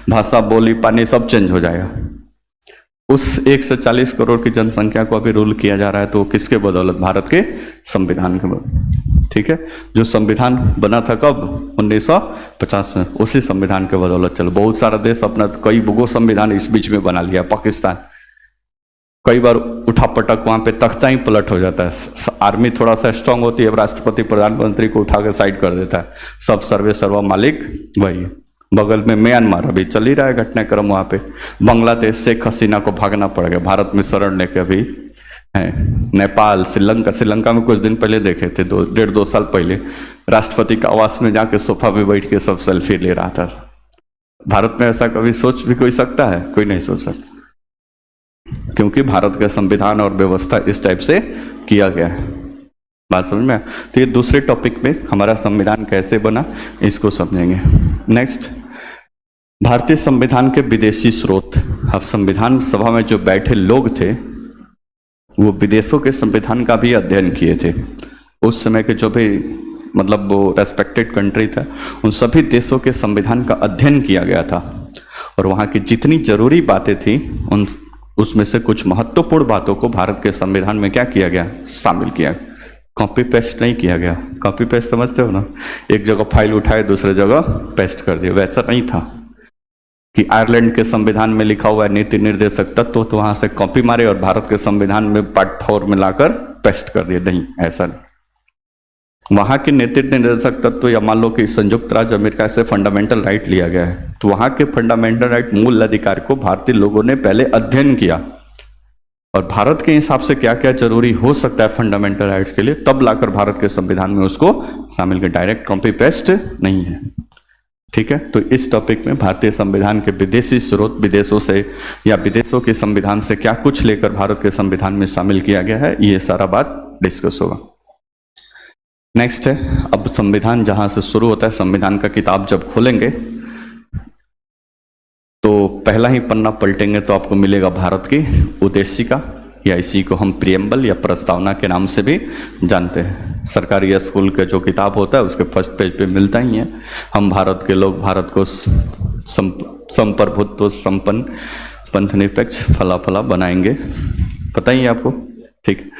भाषा बोली पानी सब चेंज हो जाएगा। उस 140 करोड़ की जनसंख्या को अभी रूल किया जा रहा है, तो किसके बदौलत? भारत के संविधान के बदौलत। ठीक है, जो संविधान बना था कब? 1950 में। उसी संविधान के बदौलत चलो। बहुत सारा देश अपना कई गो संविधान इस बीच में बना लिया। पाकिस्तान कई बार उठापटक वहां पे तख्ता ही पलट हो जाता है। आर्मी थोड़ा सा स्ट्रांग होती है, राष्ट्रपति प्रधानमंत्री को उठा के साइड कर देता है। सब सर्वे सर्वा मालिक वही है। बगल में म्यांमार अभी चल ही रहा है घटनाक्रम। वहां पे बांग्लादेश शेख हसीना को भागना पड़ गया, भारत में शरण लेके अभी है। नेपाल, श्रीलंका में कुछ दिन पहले देखे थे, 1.5-2 साल पहले, राष्ट्रपति का आवास में जाके सोफा पे बैठ के सब सेल्फी ले रहा था। भारत में ऐसा कभी सोच भी कोई सकता है? कोई नहीं सोच सकता, क्योंकि भारत का संविधान और व्यवस्था इस टाइप से किया गया है। बात समझ में? तो ये दूसरे टॉपिक में हमारा संविधान कैसे बना इसको समझेंगे। नेक्स्ट, भारतीय संविधान के विदेशी स्रोत। अब संविधान सभा में जो बैठे लोग थे वो विदेशों के संविधान का भी अध्ययन किए थे। उस समय के जो भी मतलब वो रेस्पेक्टेड कंट्री था, उन सभी देशों के संविधान का अध्ययन किया गया था और वहाँ की जितनी जरूरी बातें थी उसमें से कुछ महत्वपूर्ण बातों को भारत के संविधान में क्या किया गया? शामिल किया। कॉपी पेस्ट नहीं किया गया। कॉपी पेस्ट समझते हो ना? एक जगह फाइल उठाए दूसरे जगह पेस्ट कर दिया। वैसा नहीं था कि आयरलैंड के संविधान में लिखा हुआ है नीति निर्देशक तत्व, तो वहां से कॉपी मारे और भारत के संविधान में पार्ट 4 में लाकर पेस्ट कर दिया। नहीं, ऐसा नहीं। वहां के नीति निर्देशक तत्व या मान लो कि संयुक्त राज्य अमेरिका से फंडामेंटल राइट लिया गया है, तो वहां के फंडामेंटल राइट, मूल अधिकार को भारतीय लोगों ने पहले अध्ययन किया और भारत के हिसाब से क्या क्या जरूरी हो सकता है फंडामेंटल राइट्स के लिए, तब लाकर भारत के संविधान में उसको शामिल कर। डायरेक्ट कॉपी पेस्ट नहीं है। ठीक है, तो इस टॉपिक में भारतीय संविधान के विदेशी स्रोत, विदेशों से या विदेशों के संविधान से क्या कुछ लेकर भारत के संविधान में शामिल किया गया है, ये सारा बात डिस्कस होगा। नेक्स्ट है, अब संविधान जहां से शुरू होता है, संविधान का किताब जब खोलेंगे तो पहला ही पन्ना पलटेंगे तो आपको मिलेगा भारत की उद्देशिका, या इसी को हम प्रियम्बल या प्रस्तावना के नाम से भी जानते हैं। सरकारी स्कूल का जो किताब होता है उसके फर्स्ट पेज पे मिलता ही है। हम भारत के लोग भारत को संप्रभुत्व संपन्न पंथनिरपेक्ष फला फला बनाएंगे, पता ही है आपको। ठीक,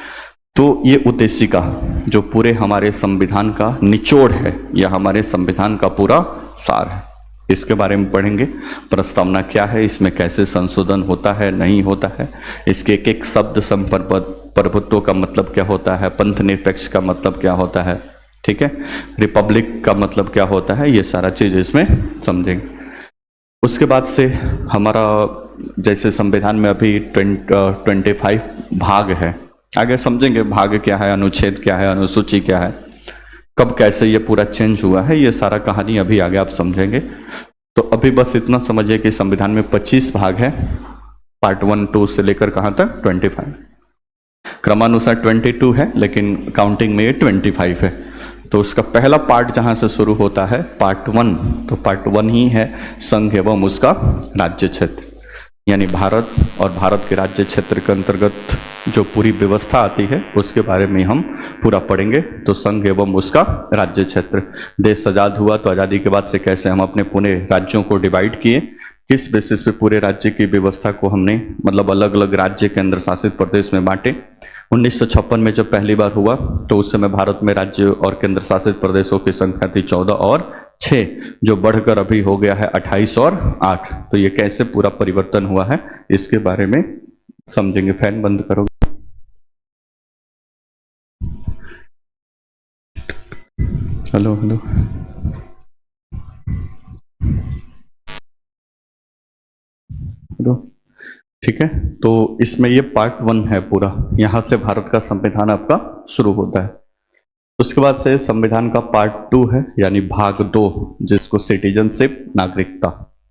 तो ये उद्देशिका जो पूरे हमारे संविधान का निचोड़ है या हमारे संविधान का पूरा सार है, इसके बारे में पढ़ेंगे। प्रस्तावना क्या है, इसमें कैसे संशोधन होता है, नहीं होता है, इसके एक एक शब्द, संप्रभुत्व का मतलब क्या होता है, पंथ निरपेक्ष का मतलब क्या होता है, ठीक है, रिपब्लिक का मतलब क्या होता है, ये सारा चीज इसमें समझेंगे। उसके बाद से हमारा जैसे संविधान में अभी 25 भाग है, आगे समझेंगे भाग क्या है, अनुच्छेद क्या है, अनुसूची क्या है, कब कैसे ये पूरा चेंज हुआ है, ये सारा कहानी अभी आगे आप समझेंगे। तो अभी बस इतना समझिए कि संविधान में 25 भाग है, पार्ट 1, 2 से लेकर कहाँ तक 25। क्रमानुसार 22 है लेकिन काउंटिंग में ये 25 है। तो उसका पहला पार्ट जहाँ से शुरू होता है पार्ट 1, तो पार्ट 1 ही है संघ एवं उसका राज्य क्षेत्र, यानी भारत और भारत के राज्य क्षेत्र के अंतर्गत जो पूरी व्यवस्था आती है उसके बारे में हम पूरा पढ़ेंगे। तो संघ एवं उसका राज्य क्षेत्र, देश आज़ाद हुआ तो आज़ादी के बाद से कैसे हम अपने पूरे राज्यों को डिवाइड किए, किस बेसिस पे पूरे राज्य की व्यवस्था को हमने मतलब अलग अलग राज्य के अंदर शासित प्रदेश में बांटे। 1956 में जब पहली बार हुआ तो उस समय भारत में राज्य और केंद्र शासित प्रदेशों की संख्या थी 14 और 6, जो बढ़कर अभी हो गया है 28 और 8। तो ये कैसे पूरा परिवर्तन हुआ है इसके बारे में समझेंगे। फैन बंद करोगे? हेलो हेलो, हेलो, ठीक है, तो इसमें ये पार्ट 1 है पूरा, यहाँ से भारत का संविधान आपका शुरू होता है। उसके बाद से संविधान का पार्ट 2 है, यानी भाग 2, जिसको सिटीजनशिप, नागरिकता।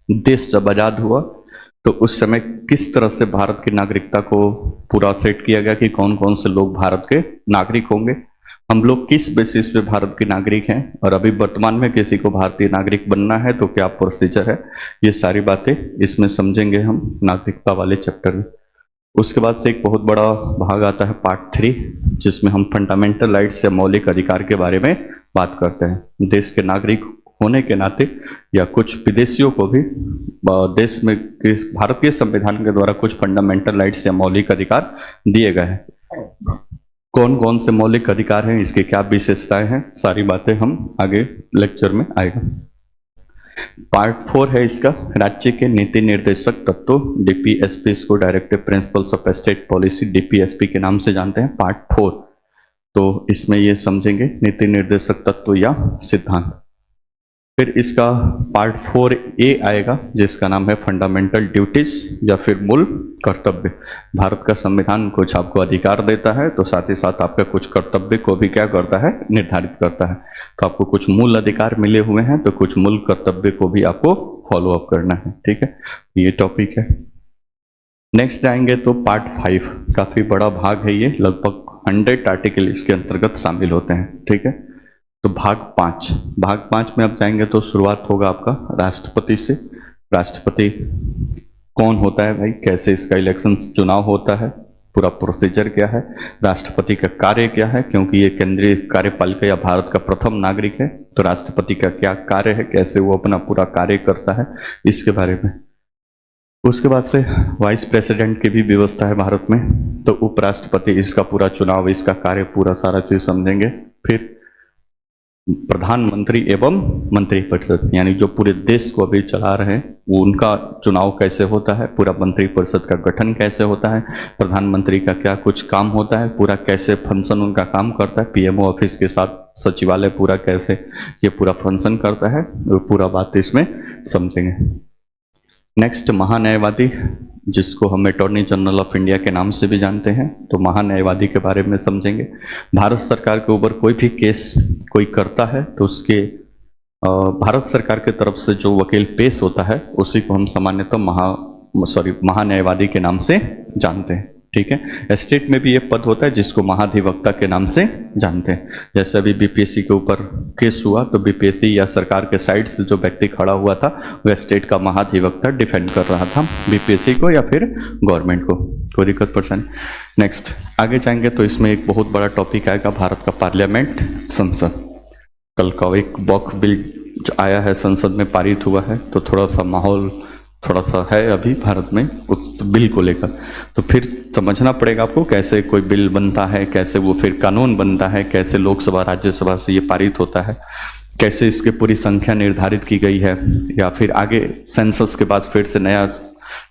देश जब आजाद हुआ तो उस समय किस तरह से भारत की नागरिकता को पूरा सेट किया गया कि कौन कौन से लोग भारत के नागरिक होंगे, हम लोग किस बेसिस पे भारत के नागरिक हैं, और अभी वर्तमान में किसी को भारतीय नागरिक बनना है तो क्या प्रोसीजर है, ये सारी बातें इसमें समझेंगे हम नागरिकता वाले चैप्टर में। उसके बाद से एक बहुत बड़ा भाग आता है पार्ट 3, जिसमें हम फंडामेंटल राइट्स या मौलिक अधिकार के बारे में बात करते हैं। देश के नागरिक होने के नाते या कुछ विदेशियों को भी देश में भारतीय संविधान के द्वारा कुछ फंडामेंटल राइट्स या मौलिक अधिकार दिए गए हैं। कौन कौन से मौलिक अधिकार हैं, इसकी क्या विशेषताएं हैं, सारी बातें हम आगे लेक्चर में आएगा। पार्ट 4 है इसका, राज्य के नीति निर्देशक तत्व, डीपीएसपी, इसको directive principles of state policy, DPSP के नाम से जानते हैं। पार्ट 4, तो इसमें ये समझेंगे नीति निर्देशक तत्व या सिद्धांत। फिर इसका पार्ट 4A आएगा, जिसका नाम है फंडामेंटल ड्यूटीज या फिर मूल कर्तव्य। भारत का संविधान कुछ आपको अधिकार देता है, तो साथ ही साथ आपके कुछ कर्तव्य को भी क्या करता है, निर्धारित करता है। तो आपको कुछ मूल अधिकार मिले हुए हैं, तो कुछ मूल कर्तव्य को भी आपको फॉलो अप करना है। ठीक है, ये टॉपिक है। नेक्स्ट जाएंगे तो पार्ट 5, काफी बड़ा भाग है ये, लगभग 100 आर्टिकल इसके अंतर्गत शामिल होते हैं। ठीक है, तो भाग 5 में अब जाएंगे तो शुरुआत होगा आपका राष्ट्रपति से। राष्ट्रपति कौन होता है भाई, कैसे इसका इलेक्शन चुनाव होता है, पूरा प्रोसीजर क्या है, राष्ट्रपति का कार्य क्या है, क्योंकि ये केंद्रीय कार्यपालिका या भारत का प्रथम नागरिक है, तो राष्ट्रपति का क्या कार्य है, कैसे वो अपना पूरा कार्य करता है, इसके बारे में। उसके बाद से वाइस प्रेसिडेंट की भी व्यवस्था है भारत में, तो उपराष्ट्रपति, इसका पूरा चुनाव, इसका कार्य, पूरा सारा चीज समझेंगे। फिर प्रधानमंत्री एवं मंत्रिपरिषद, यानी जो पूरे देश को अभी चला रहे हैं, वो उनका चुनाव कैसे होता है, पूरा मंत्रिपरिषद का गठन कैसे होता है, प्रधानमंत्री का क्या कुछ काम होता है, पूरा कैसे फंक्शन उनका काम करता है, पीएमओ ऑफिस के साथ सचिवालय पूरा कैसे ये पूरा फंक्शन करता है, वो पूरा बात इसमें समझेंगे। नेक्स्ट महान्यायवादी, जिसको हम अटॉर्नी जनरल ऑफ इंडिया के नाम से भी जानते हैं, तो महान्यायवादी के बारे में समझेंगे। भारत सरकार के ऊपर कोई भी केस कोई करता है तो उसके भारत सरकार की तरफ से जो वकील पेश होता है उसी को हम सामान्यतः महान्यायवादी के नाम से जानते हैं। ठीक है, स्टेट में भी ये पद होता है जिसको महाधिवक्ता के नाम से जानते हैं। जैसे अभी बीपीएससी के ऊपर केस हुआ तो बीपीएससी या सरकार के साइड से जो व्यक्ति खड़ा हुआ था वह स्टेट का महाधिवक्ता डिफेंड कर रहा था बीपीएससी को या फिर गवर्नमेंट को, कोई दिक्कत परेशानी। नेक्स्ट आगे जाएंगे तो इसमें एक बहुत बड़ा टॉपिक आएगा, भारत का पार्लियामेंट, संसद। कल का एक वक्फ बिल जो आया है संसद में पारित हुआ है, तो थोड़ा सा माहौल थोड़ा सा है अभी भारत में उस बिल को लेकर, तो फिर समझना पड़ेगा आपको कैसे कोई बिल बनता है, कैसे वो फिर कानून बनता है, कैसे लोकसभा राज्यसभा से ये पारित होता है, कैसे इसकी पूरी संख्या निर्धारित की गई है, या फिर आगे सेंसस के बाद फिर से नया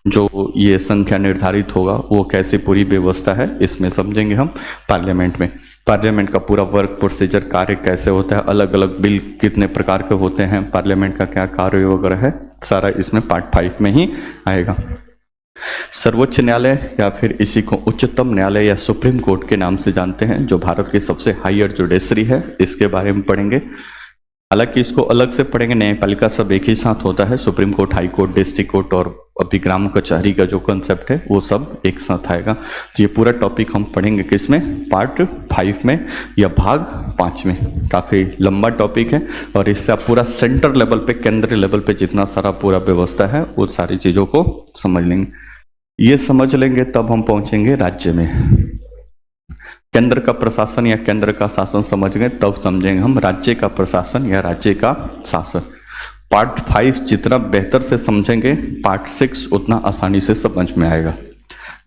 जो ये संख्या निर्धारित होगा वो कैसे पूरी व्यवस्था है, इसमें समझेंगे हम पार्लियामेंट में। पार्लियामेंट का पूरा वर्क प्रोसीजर, कार्य कैसे होता है, अलग अलग बिल कितने प्रकार के होते हैं, पार्लियामेंट का क्या कार्य वगैरह है, सारा इसमें पार्ट 5 में ही आएगा। सर्वोच्च न्यायालय या फिर इसी को उच्चतम न्यायालय या सुप्रीम कोर्ट के नाम से जानते हैं, जो भारत की सबसे हायर जुडिशरी है, इसके बारे में पढ़ेंगे। हालांकि इसको अलग से पढ़ेंगे, न्यायपालिका सब एक ही साथ होता है, supreme court, high court, district court और अभिग्राम कचहरी का जो कंसेप्ट है वो सब एक साथ आएगा। तो ये पूरा टॉपिक हम पढ़ेंगे किसमें, पार्ट 5 में या भाग 5 में। काफ़ी लंबा टॉपिक है और इससे आप पूरा सेंटर लेवल पे, केंद्रीय लेवल पे जितना सारा पूरा व्यवस्था है वो सारी चीज़ों को समझ लेंगे। ये समझ लेंगे तब हम पहुँचेंगे राज्य में। केंद्र का प्रशासन या केंद्र का शासन समझ गए तब समझेंगे हम राज्य का प्रशासन या राज्य का शासन। पार्ट 5 जितना बेहतर से समझेंगे, पार्ट 6 उतना आसानी से समझ में आएगा।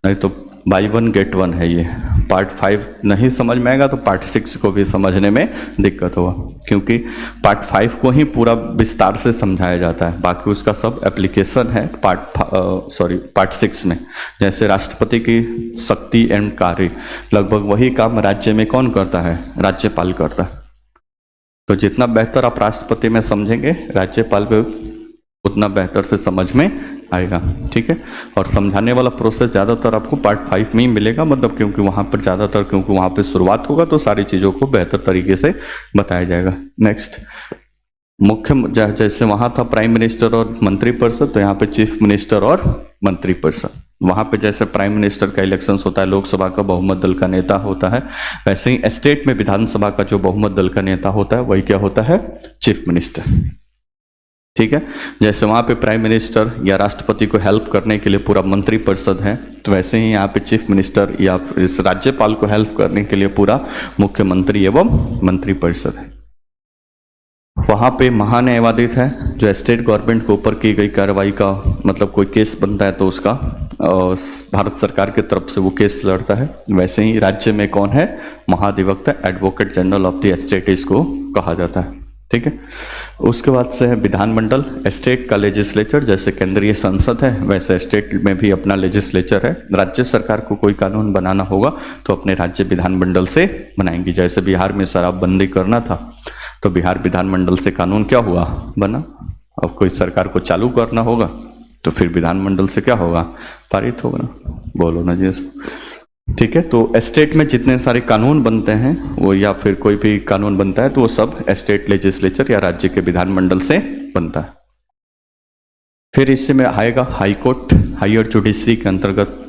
नहीं तो बाई 1 गेट 1 है ये। पार्ट 5 नहीं समझ में आएगा तो पार्ट 6 को भी समझने में दिक्कत होगा, क्योंकि पार्ट 5 को ही पूरा विस्तार से समझाया जाता है, बाकी उसका सब एप्लीकेशन है पार्ट 6 में। जैसे राष्ट्रपति की शक्ति एवं कार्य, लगभग वही काम राज्य में कौन करता है, राज्यपाल करता है। तो जितना बेहतर आप राष्ट्रपति में समझेंगे, राज्यपाल पे उतना बेहतर से समझ में आएगा, ठीक है। और समझाने वाला प्रोसेस ज़्यादातर आपको पार्ट 5 में ही मिलेगा, मतलब क्योंकि वहाँ पर ज़्यादातर, क्योंकि वहाँ पे शुरुआत होगा तो सारी चीज़ों को बेहतर तरीके से बताया जाएगा। नेक्स्ट, जैसे वहाँ था प्राइम मिनिस्टर और मंत्रिपरिषद, तो यहाँ पे चीफ मिनिस्टर और मंत्रिपरिषद। वहाँ पे जैसे प्राइम मिनिस्टर का इलेक्शन होता है, लोकसभा का बहुमत दल का नेता होता है, वैसे ही स्टेट में विधानसभा का जो बहुमत दल का नेता होता है वही क्या होता है, चीफ मिनिस्टर, ठीक है। जैसे वहाँ पे प्राइम मिनिस्टर या राष्ट्रपति को हेल्प करने के लिए पूरा मंत्रिपरिषद है, तो वैसे ही यहाँ पे चीफ मिनिस्टर या इस राज्यपाल को हेल्प करने के लिए पूरा मुख्यमंत्री एवं मंत्रिपरिषद है। वहाँ पे महान्यायवादित है, जो स्टेट गवर्नमेंट के ऊपर की गई कार्रवाई का मतलब कोई केस बनता है तो उसका भारत सरकार की तरफ से वो केस लड़ता है। वैसे ही राज्य में कौन है, महाधिवक्ता, advocate general of the state इसको कहा जाता है, ठीक है। उसके बाद से है विधानमंडल, स्टेट का लेजिस्लेचर, जैसे केंद्रीय संसद है वैसे स्टेट में भी अपना लेजिस्लेचर है। राज्य सरकार को कोई कानून बनाना होगा तो अपने राज्य विधानमंडल से बनाएंगी। जैसे बिहार में शराबबंदी करना था तो बिहार विधानमंडल से कानून क्या हुआ, बना। अब कोई सरकार को चालू करना होगा तो फिर विधानमंडल से क्या होगा, पारित होगा ना, बोलो ना जी, ठीक है। तो स्टेट में जितने सारे कानून बनते हैं वो, या फिर कोई भी कानून बनता है तो वो सब स्टेट लेजिस्लेचर या राज्य के विधानमंडल से बनता है। फिर इससे में आएगा हाई कोर्ट, हायर जुडिशरी के अंतर्गत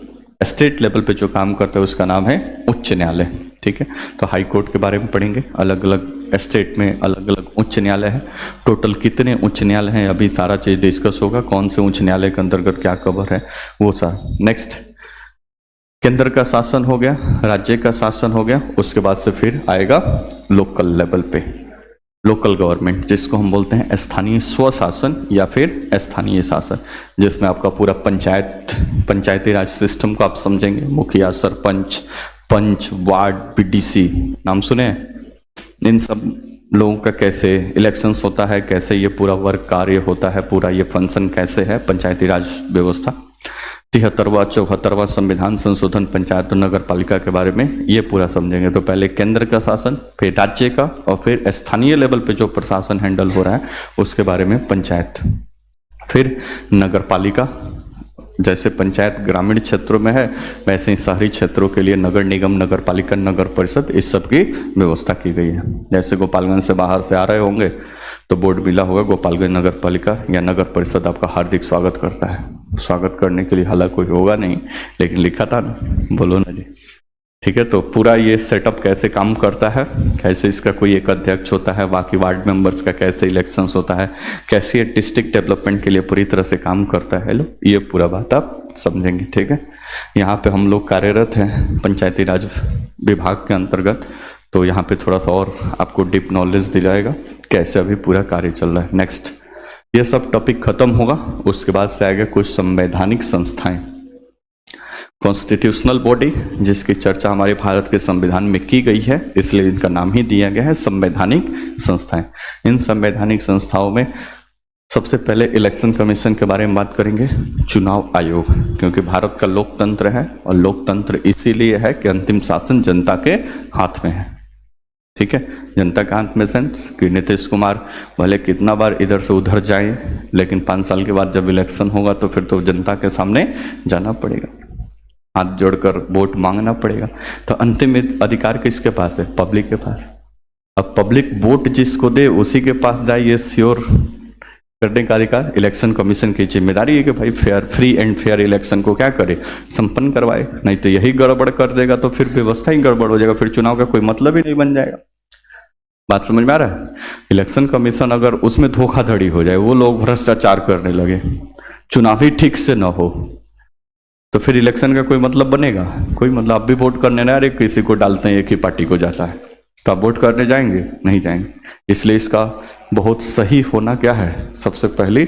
स्टेट लेवल पे जो काम करता है उसका नाम है उच्च न्यायालय, ठीक है। तो हाई कोर्ट के बारे में पढ़ेंगे, अलग अलग स्टेट में अलग अलग उच्च न्यायालय है। टोटल कितने उच्च न्यायालय हैं अभी सारा चीज डिस्कस होगा, कौन से उच्च न्यायालय के अंतर्गत क्या कवर है वो सारा। नेक्स्ट, केंद्र का शासन हो गया, राज्य का शासन हो गया, उसके बाद से फिर आएगा लोकल लेवल पे, लोकल गवर्नमेंट, जिसको हम बोलते हैं स्थानीय स्वशासन या फिर स्थानीय शासन, जिसमें आपका पूरा पंचायती राज सिस्टम को आप समझेंगे। मुखिया, सरपंच, पंच, वार्ड, बीडीसी, नाम सुने हैं? इन सब लोगों का कैसे इलेक्शंस होता है, कैसे ये पूरा वर्क कार्य होता है, पूरा ये फंक्शन कैसे है पंचायती राज व्यवस्था। 73वां 74वां संविधान संशोधन पंचायत और नगर पालिका के बारे में ये पूरा समझेंगे। तो पहले केंद्र का शासन, फिर राज्य का, और फिर स्थानीय लेवल पे जो प्रशासन हैंडल हो रहा है उसके बारे में पंचायत। फिर नगर पालिका, जैसे पंचायत ग्रामीण क्षेत्रों में है वैसे ही शहरी क्षेत्रों के लिए नगर निगम, नगर पालिका, नगर परिषद, इस सब की व्यवस्था की गई है। जैसे गोपालगंज से बाहर से आ रहे होंगे तो बोर्ड मिला होगा गोपालगंज नगर पालिका या नगर परिषद आपका हार्दिक स्वागत करता है। स्वागत करने के लिए हालांकि कोई होगा नहीं, लेकिन लिखा था ना, बोलो ना जी, ठीक है। तो पूरा ये सेटअप कैसे काम करता है, कैसे इसका कोई एक अध्यक्ष होता है, बाकी वार्ड मेंबर्स का कैसे इलेक्शंस होता है, कैसे ये डिस्ट्रिक्ट डेवलपमेंट के लिए पूरी तरह से काम करता है, लो ये पूरा बात आप समझेंगे, ठीक है। यहाँ पे हम लोग कार्यरत हैं पंचायती राज विभाग के अंतर्गत, तो यहाँ पे थोड़ा सा और आपको डीप नॉलेज दिलाएगा कैसे अभी पूरा कार्य चल रहा है। नेक्स्ट, ये सब टॉपिक खत्म होगा, उसके बाद से आएगा कुछ संवैधानिक संस्थाएं। कॉन्स्टिट्यूशनल बॉडी, जिसकी चर्चा हमारे भारत के संविधान में की गई है, इसलिए इनका नाम ही दिया गया है संवैधानिक संस्थाएं। इन संवैधानिक संस्थाओं में सबसे पहले इलेक्शन कमीशन के बारे में बात करेंगे, चुनाव आयोग, क्योंकि भारत का लोकतंत्र है और लोकतंत्र इसीलिए है कि अंतिम शासन जनता के हाथ में है, ठीक है। जनता के हाथ में सेंस कि नीतीश कुमार भले कितना बार इधर से उधर जाए, लेकिन 5 साल के बाद जब इलेक्शन होगा तो फिर तो जनता के सामने जाना पड़ेगा, हाथ जोड़कर वोट मांगना पड़ेगा। तो अंतिम अधिकार किसके पास है, पब्लिक के पास। अब पब्लिक वोट जिसको दे उसी के पास जाए, ये श्योर करने का अधिकार इलेक्शन कमीशन की जिम्मेदारी है कि भाई फ्री एंड फेयर इलेक्शन को क्या करे, संपन्न करवाए। नहीं तो यही गड़बड़ कर देगा तो फिर व्यवस्था ही गड़बड़ हो जाएगा, फिर चुनाव का कोई मतलब ही नहीं बन जाएगा। बात समझ में आ रहा है? इलेक्शन कमीशन अगर उसमें धोखाधड़ी हो जाए, वो लोग भ्रष्टाचार करने लगे, चुनाव ही ठीक से ना हो, तो फिर इलेक्शन का कोई मतलब बनेगा? कोई मतलब। आप भी वोट करने ना रहे, किसी को डालते हैं एक ही पार्टी को जाता है, तो आप वोट करने जाएंगे? नहीं जाएंगे। इसलिए इसका बहुत सही होना क्या है, सबसे पहली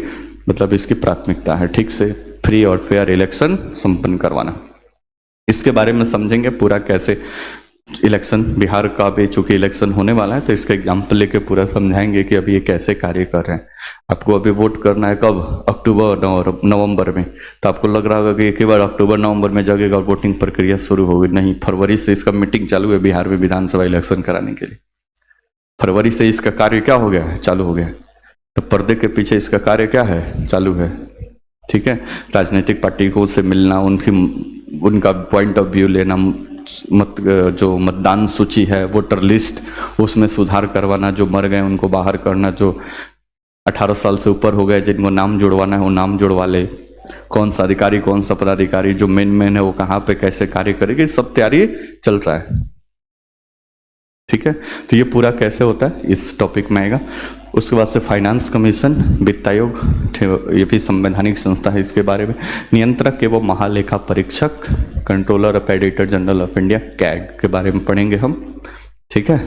मतलब इसकी प्राथमिकता है ठीक से फ्री और फेयर इलेक्शन संपन्न करवाना। इसके बारे में समझेंगे पूरा कैसे इलेक्शन, बिहार का भी चूंकि इलेक्शन होने वाला है तो इसका एग्जाम्पल लेके पूरा समझाएंगे कि अभी ये कैसे कार्य कर रहे हैं। आपको अभी वोट करना है कब? अक्टूबर नवंबर में। तो आपको लग रहा होगा कि एक बार अक्टूबर नवंबर में जगेगा और वोटिंग प्रक्रिया शुरू होगी। नहीं, फरवरी से इसका मीटिंग चालू है बिहार में विधानसभा इलेक्शन कराने के लिए। फरवरी से इसका कार्य क्या हो गया है, चालू हो गया है। तो पर्दे के पीछे इसका कार्य क्या है, चालू है। ठीक है, राजनीतिक पार्टियों से मिलना, उनका पॉइंट ऑफ व्यू लेना, जो मतदान सूची है, वोटर लिस्ट, उसमें सुधार करवाना, जो मर गए उनको बाहर करना, जो 18 साल से ऊपर हो गए जिनको नाम जुड़वाना है वो नाम जुड़वा ले, कौन सा अधिकारी कौन सा पदाधिकारी जो मेन है वो कहाँ पे कैसे कार्य करेगी, सब तैयारी चल रहा है। ठीक है, तो ये पूरा कैसे होता है इस टॉपिक में आएगा। उसके बाद से फाइनेंस कमीशन, वित्त आयोग, ये भी संवैधानिक संस्था है, इसके बारे में नियंत्रक एवं महालेखा परीक्षक, controller of auditor general of India, CAG के बारे में पढ़ेंगे हम। ठीक है,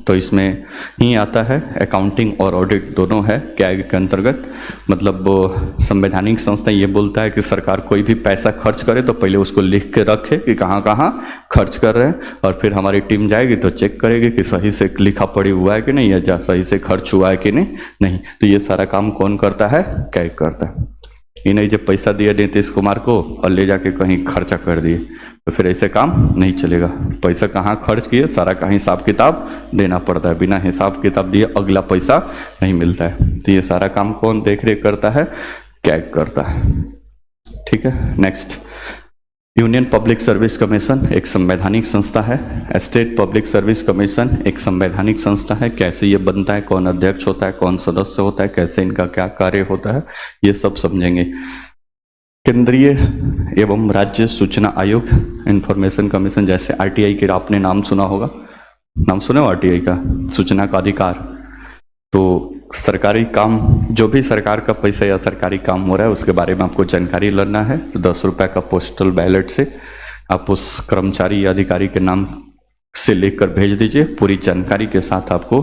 तो इसमें ही आता है अकाउंटिंग और ऑडिट दोनों है कैग के अंतर्गत। मतलब संवैधानिक संस्था ये बोलता है कि सरकार कोई भी पैसा खर्च करे तो पहले उसको लिख के रखे कि कहाँ कहाँ खर्च कर रहे हैं, और फिर हमारी टीम जाएगी तो चेक करेगी कि सही से लिखा पढ़ी हुआ है कि नहीं, या सही से खर्च हुआ है कि नहीं। तो ये सारा काम कौन करता है, कैग करता है। ये नहीं जब पैसा दिया नीतीश कुमार को और ले जाके कहीं खर्चा कर दिए, तो फिर ऐसे काम नहीं चलेगा। पैसा कहाँ खर्च किए सारा का हिसाब किताब देना पड़ता है, बिना हिसाब किताब दिए अगला पैसा नहीं मिलता है। तो ये सारा काम कौन देख रेख करता है, कैग करता है। ठीक है, next union public service commission एक संवैधानिक संस्था है। स्टेट पब्लिक सर्विस कमीशन एक संवैधानिक संस्था है। कैसे ये बनता है, कौन अध्यक्ष होता है, कौन सदस्य होता है, कैसे इनका क्या कार्य होता है, ये सब समझेंगे। केंद्रीय एवं राज्य सूचना आयोग इंफॉर्मेशन कमीशन, जैसे आरटीआई के आपने नाम सुना होगा, नाम सुना हो आरटीआई का, सूचना का अधिकार। तो सरकारी काम, जो भी सरकार का पैसा या सरकारी काम हो रहा है उसके बारे में आपको जानकारी लेना है, तो 10 रुपये का पोस्टल बैलेट से आप उस कर्मचारी या अधिकारी के नाम से लेकर भेज दीजिए। पूरी जानकारी के साथ आपको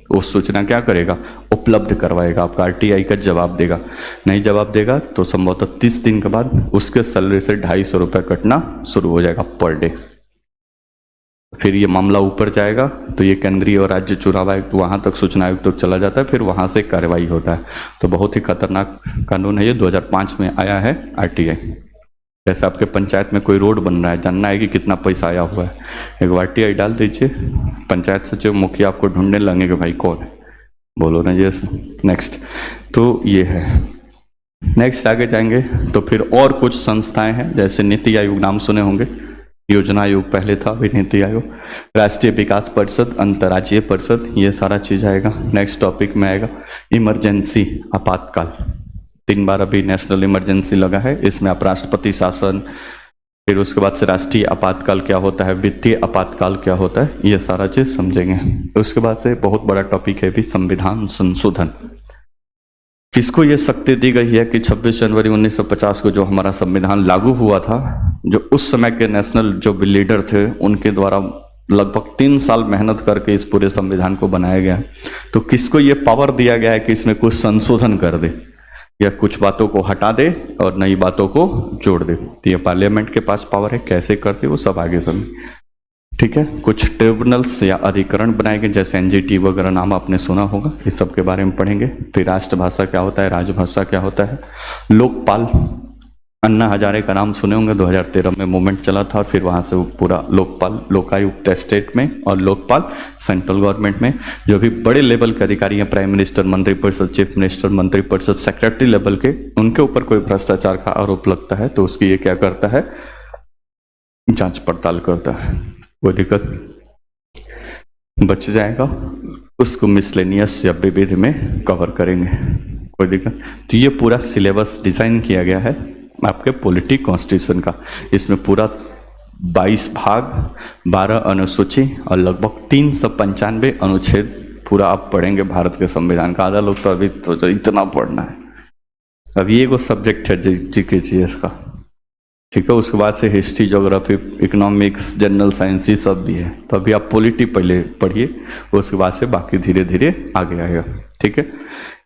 वो सूचना क्या करेगा, उपलब्ध करवाएगा। आपका आरटीआई का जवाब देगा, नहीं जवाब देगा तो संभवतः 30 दिन के बाद उसके सैलरी से 250 रुपये कटना शुरू हो जाएगा पर डे। फिर ये मामला ऊपर जाएगा तो ये केंद्रीय और राज्य चुनाव आयुक्त वहाँ तक, सूचना आयुक्त तक चला जाता है, फिर वहाँ से कार्रवाई होता है। तो बहुत ही खतरनाक कानून है ये, 2005 में आया है आरटीआई। जैसे आपके पंचायत में कोई रोड बन रहा है, जानना है कि कितना पैसा आया हुआ है, एक आरटीआई डाल दीजिए, पंचायत सचिव मुखिया आपको ढूंढने लगेंगे कि भाई कौन है, बोलो ना जी। नेक्स्ट, तो ये है। नेक्स्ट आगे जाएंगे तो फिर और कुछ संस्थाएं हैं, जैसे नीति आयोग नाम सुने होंगे, योजना आयोग पहले था, अभी नीति आयोग, राष्ट्रीय विकास परिषद, अंतर्राज्यीय परिषद, ये सारा चीज आएगा। नेक्स्ट टॉपिक में आएगा इमरजेंसी, आपातकाल। 3 बार अभी नेशनल इमरजेंसी लगा है, इसमें आप राष्ट्रपति शासन, फिर उसके बाद से राष्ट्रीय आपातकाल क्या होता है, वित्तीय आपातकाल क्या होता है, ये सारा चीज समझेंगे। उसके बाद से बहुत बड़ा टॉपिक है भी संविधान संशोधन। किसको ये शक्ति दी गई है कि 26 जनवरी 1950 को जो हमारा संविधान लागू हुआ था, जो उस समय के नेशनल जो भी लीडर थे उनके द्वारा लगभग 3 साल मेहनत करके इस पूरे संविधान को बनाया गया। तो किसको ये पावर दिया गया है कि इसमें कुछ संशोधन कर दे या कुछ बातों को हटा दे और नई बातों को जोड़ दे। तो ये पार्लियामेंट के पास पावर है, कैसे करते वो सब आगे समझ। ठीक है, कुछ ट्रिब्यूनल्स या अधिकरण बनाए गए, जैसे एनजीटी वगैरह नाम आपने सुना होगा, इस सब के बारे में पढ़ेंगे। फिर राष्ट्रभाषा क्या होता है, राजभाषा क्या होता है, लोकपाल, अन्ना हजारे का नाम सुने होंगे, 2013 में मूवमेंट चला था, और फिर वहाँ से वो पूरा लोकपाल, लोकायुक्त स्टेट में और लोकपाल सेंट्रल गवर्नमेंट में। जो भी बड़े लेवल के अधिकारी हैं, प्राइम मिनिस्टर, मंत्रिपरिषद, चीफ मिनिस्टर, मंत्रिपरिषद, सेक्रेटरी लेवल के, उनके ऊपर कोई भ्रष्टाचार का आरोप लगता है तो उसकी ये क्या करता है, जांच पड़ताल करता है। कोई दिक्कत बच जाएगा, उसको मिसलेनियस या विविध में कवर करेंगे, कोई दिक्कत। तो ये पूरा सिलेबस डिजाइन किया गया है आपके पॉलिटी कॉन्स्टिट्यूशन का। इसमें पूरा 22 भाग, 12 अनुसूची और लगभग 395 अनुच्छेद पूरा आप पढ़ेंगे भारत के संविधान का। आधा लोग तो अभी तो इतना पढ़ना है, अभी एगो सब्जेक्ट है जीके जीएस का, ठीक है। उसके बाद से history, geography, economics, general science, ये सब भी है। तो अभी आप पॉलिटी पहले पढ़िए, उसके बाद से बाकी धीरे धीरे आगे आएगा, ठीक है।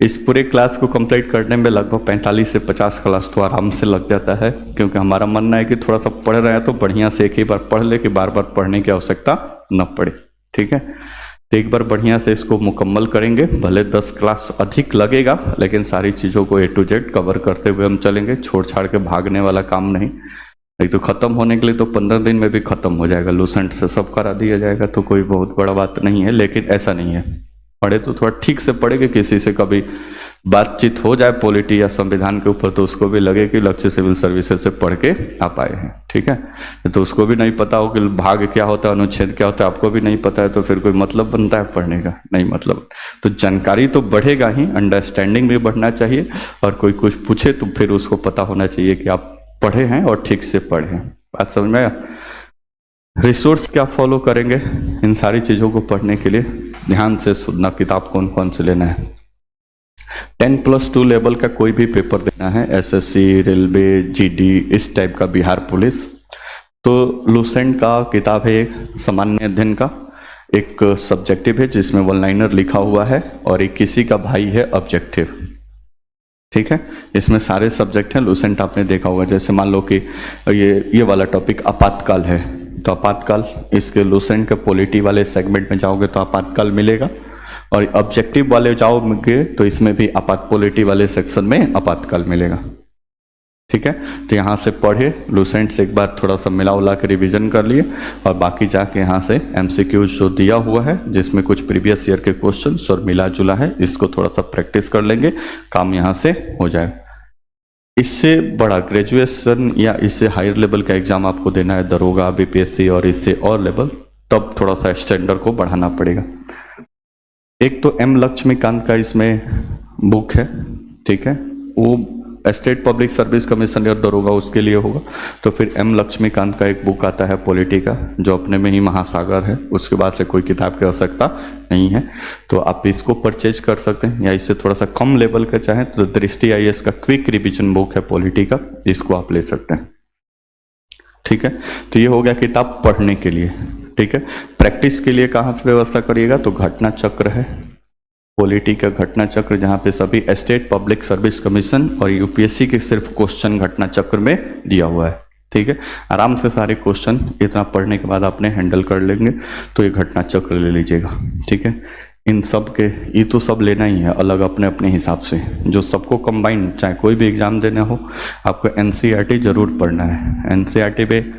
इस पूरे क्लास को कंप्लीट करने में लगभग 45 से 50 क्लास तो आराम से लग जाता है, क्योंकि हमारा मानना है कि थोड़ा सा पढ़ रहे हैं तो बढ़िया से एक ही बार पढ़ ले कि बार बार पढ़ने की आवश्यकता न पड़े, ठीक है। तो एक बार बढ़िया से इसको मुकम्मल करेंगे, भले 10 क्लास अधिक लगेगा, लेकिन सारी चीज़ों को A to Z कवर करते हुए हम चलेंगे, छोड़ छाड़ के भागने वाला काम नहीं। एक तो ख़त्म होने के लिए तो 15 दिन में भी ख़त्म हो जाएगा, लूसेंट से सब करा दिया जाएगा, तो कोई बहुत बड़ा बात नहीं है। लेकिन ऐसा नहीं है, पढ़े तो थोड़ा ठीक से पढ़े कि किसी से कभी बातचीत हो जाए पॉलिटी या संविधान के ऊपर तो उसको भी लगे कि लक्ष्य सिविल सर्विसेज से पढ़ के आप आए हैं, ठीक है। तो उसको भी नहीं पता हो कि भाग क्या होता है, अनुच्छेद क्या होता है, आपको भी नहीं पता है, तो फिर कोई मतलब बनता है पढ़ने का? नहीं मतलब। तो जानकारी तो बढ़ेगा ही, अंडरस्टैंडिंग भी बढ़ना चाहिए, और कोई कुछ पूछे तो फिर उसको पता होना चाहिए कि आप पढ़े हैं और ठीक से पढ़े हैं। बात समझ में आया? रिसोर्स क्या फॉलो करेंगे इन सारी चीज़ों को पढ़ने के लिए? ध्यान से सुनना, किताब कौन कौन से लेना है। 10+2 लेवल का कोई भी पेपर देना है, एसएससी, रेलवे, जीडी, इस टाइप का, बिहार पुलिस, तो लुसेंट का किताब है एक सामान्य अध्ययन का, एक सब्जेक्टिव है जिसमें वन लाइनर लिखा हुआ है, और एक किसी का भाई है ऑब्जेक्टिव, ठीक है। इसमें सारे सब्जेक्ट हैं। लुसेंट आपने देखा होगा, जैसे मान लो कि ये वाला टॉपिक आपातकाल है, तो आपातकाल इसके लुसेंट के पॉलिटी वाले सेगमेंट में जाओगे तो आपातकाल मिलेगा, और ऑब्जेक्टिव वाले जाओगे तो इसमें भी आपात पॉलिटी वाले सेक्शन में आपातकाल मिलेगा, ठीक है। तो यहाँ से पढ़े, लुसेंट से एक बार थोड़ा सा मिला उला के रिविजन कर लिए, और बाकी जाके यहाँ से एमसीक्यूज जो दिया हुआ है जिसमें कुछ प्रीवियस ईयर के क्वेश्चंस और मिला जुला है, इसको थोड़ा सा प्रैक्टिस कर लेंगे, काम यहाँ से हो जाएगा। इससे बड़ा ग्रेजुएशन या इससे हायर लेवल का एग्जाम आपको देना है, दरोगा, बीपीएससी और इससे और लेवल, तब थोड़ा सा स्टैंडर्ड को बढ़ाना पड़ेगा। एक तो एम लक्ष्मीकांत का इसमें बुक है, ठीक है, वो स्टेट पब्लिक सर्विस कमीशन और दरोगा उसके लिए होगा। तो फिर एम लक्ष्मीकांत का एक बुक आता है पॉलिटी का, जो अपने में ही महासागर है, उसके बाद से कोई किताब की आवश्यकता नहीं है, तो आप इसको परचेज कर सकते हैं। या इससे थोड़ा सा कम लेवल का चाहें तो दृष्टि आईएएस का क्विक रिविजन बुक है पॉलिटी का, इसको आप ले सकते हैं, ठीक है। तो ये हो गया किताब पढ़ने के लिए, ठीक है। प्रैक्टिस के लिए कहाँ से व्यवस्था करिएगा, तो घटना चक्र है, पॉलिटी का घटना चक्र, जहाँ पे सभी स्टेट पब्लिक सर्विस कमीशन और यूपीएससी के सिर्फ क्वेश्चन घटना चक्र में दिया हुआ है, ठीक है। आराम से सारे क्वेश्चन इतना पढ़ने के बाद आपने हैंडल कर लेंगे, तो ये घटना चक्र ले लीजिएगा, ठीक है। इन सब के ये तो सब लेना ही है अलग अपने अपने हिसाब से, जो सबको कंबाइंड, चाहे कोई भी एग्जाम देना हो, आपको एनसीईआरटी जरूर पढ़ना है। एनसीईआरटी में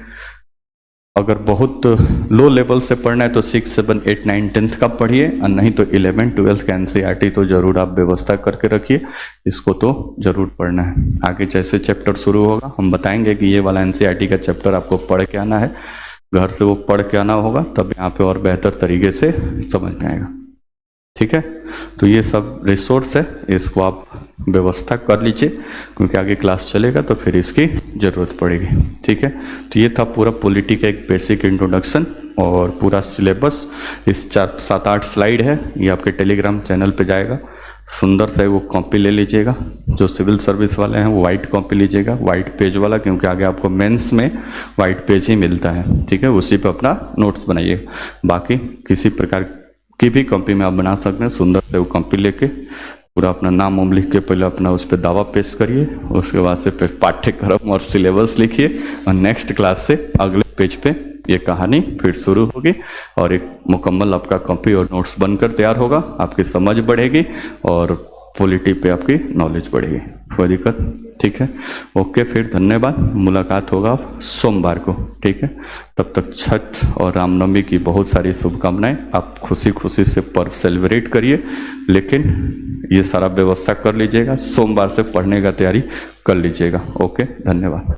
अगर बहुत लो लेवल से पढ़ना है तो 6, 7, 8, 9, 10th का पढ़िए, और नहीं तो 11, 12 का एनसीईआरटी तो जरूर आप व्यवस्था करके रखिए, इसको तो जरूर पढ़ना है। आगे जैसे चैप्टर शुरू होगा हम बताएंगे कि ये वाला एनसीईआरटी का चैप्टर आपको पढ़ के आना है, घर से वो पढ़ के आना होगा, तब यहाँ पे और बेहतर तरीके से समझ में आएगा, ठीक है। तो ये सब रिसोर्स है, इसको आप व्यवस्था कर लीजिए, क्योंकि आगे क्लास चलेगा तो फिर इसकी ज़रूरत पड़ेगी, ठीक है। तो ये था पूरा पॉलिटी का एक बेसिक इंट्रोडक्शन और पूरा सिलेबस। इस 7-8 स्लाइड है, ये आपके टेलीग्राम चैनल पे जाएगा, सुंदर से वो कॉपी ले लीजिएगा। जो सिविल सर्विस वाले हैं वो वाइट कॉपी लीजिएगा, वाइट पेज वाला, क्योंकि आगे आपको मेंस में वाइट पेज ही मिलता है, ठीक है। उसी पर अपना नोट्स बनाइएगा, बाकी किसी प्रकार की भी कॉपी में आप बना सकते हैं। सुंदर से वो कॉपी लेके पूरा अपना नाम वाम लिख के पहले अपना उस पर दावा पेश करिए, उसके बाद से फिर पाठ्यक्रम और सिलेबस लिखिए, और नेक्स्ट क्लास से अगले पेज पे ये कहानी फिर शुरू होगी, और एक मुकम्मल आपका कॉपी और नोट्स बनकर तैयार होगा। आपकी समझ बढ़ेगी और पॉलिटी पे आपकी नॉलेज बढ़ेगी, कोई दिक्कत, ठीक है। ओके, फिर धन्यवाद, मुलाकात होगा सोमवार को, ठीक है। तब तक छठ और रामनवमी की बहुत सारी शुभकामनाएं। आप खुशी खुशी से पर्व सेलिब्रेट करिए, लेकिन ये सारा व्यवस्था कर लीजिएगा, सोमवार से पढ़ने का तैयारी कर लीजिएगा। ओके, धन्यवाद।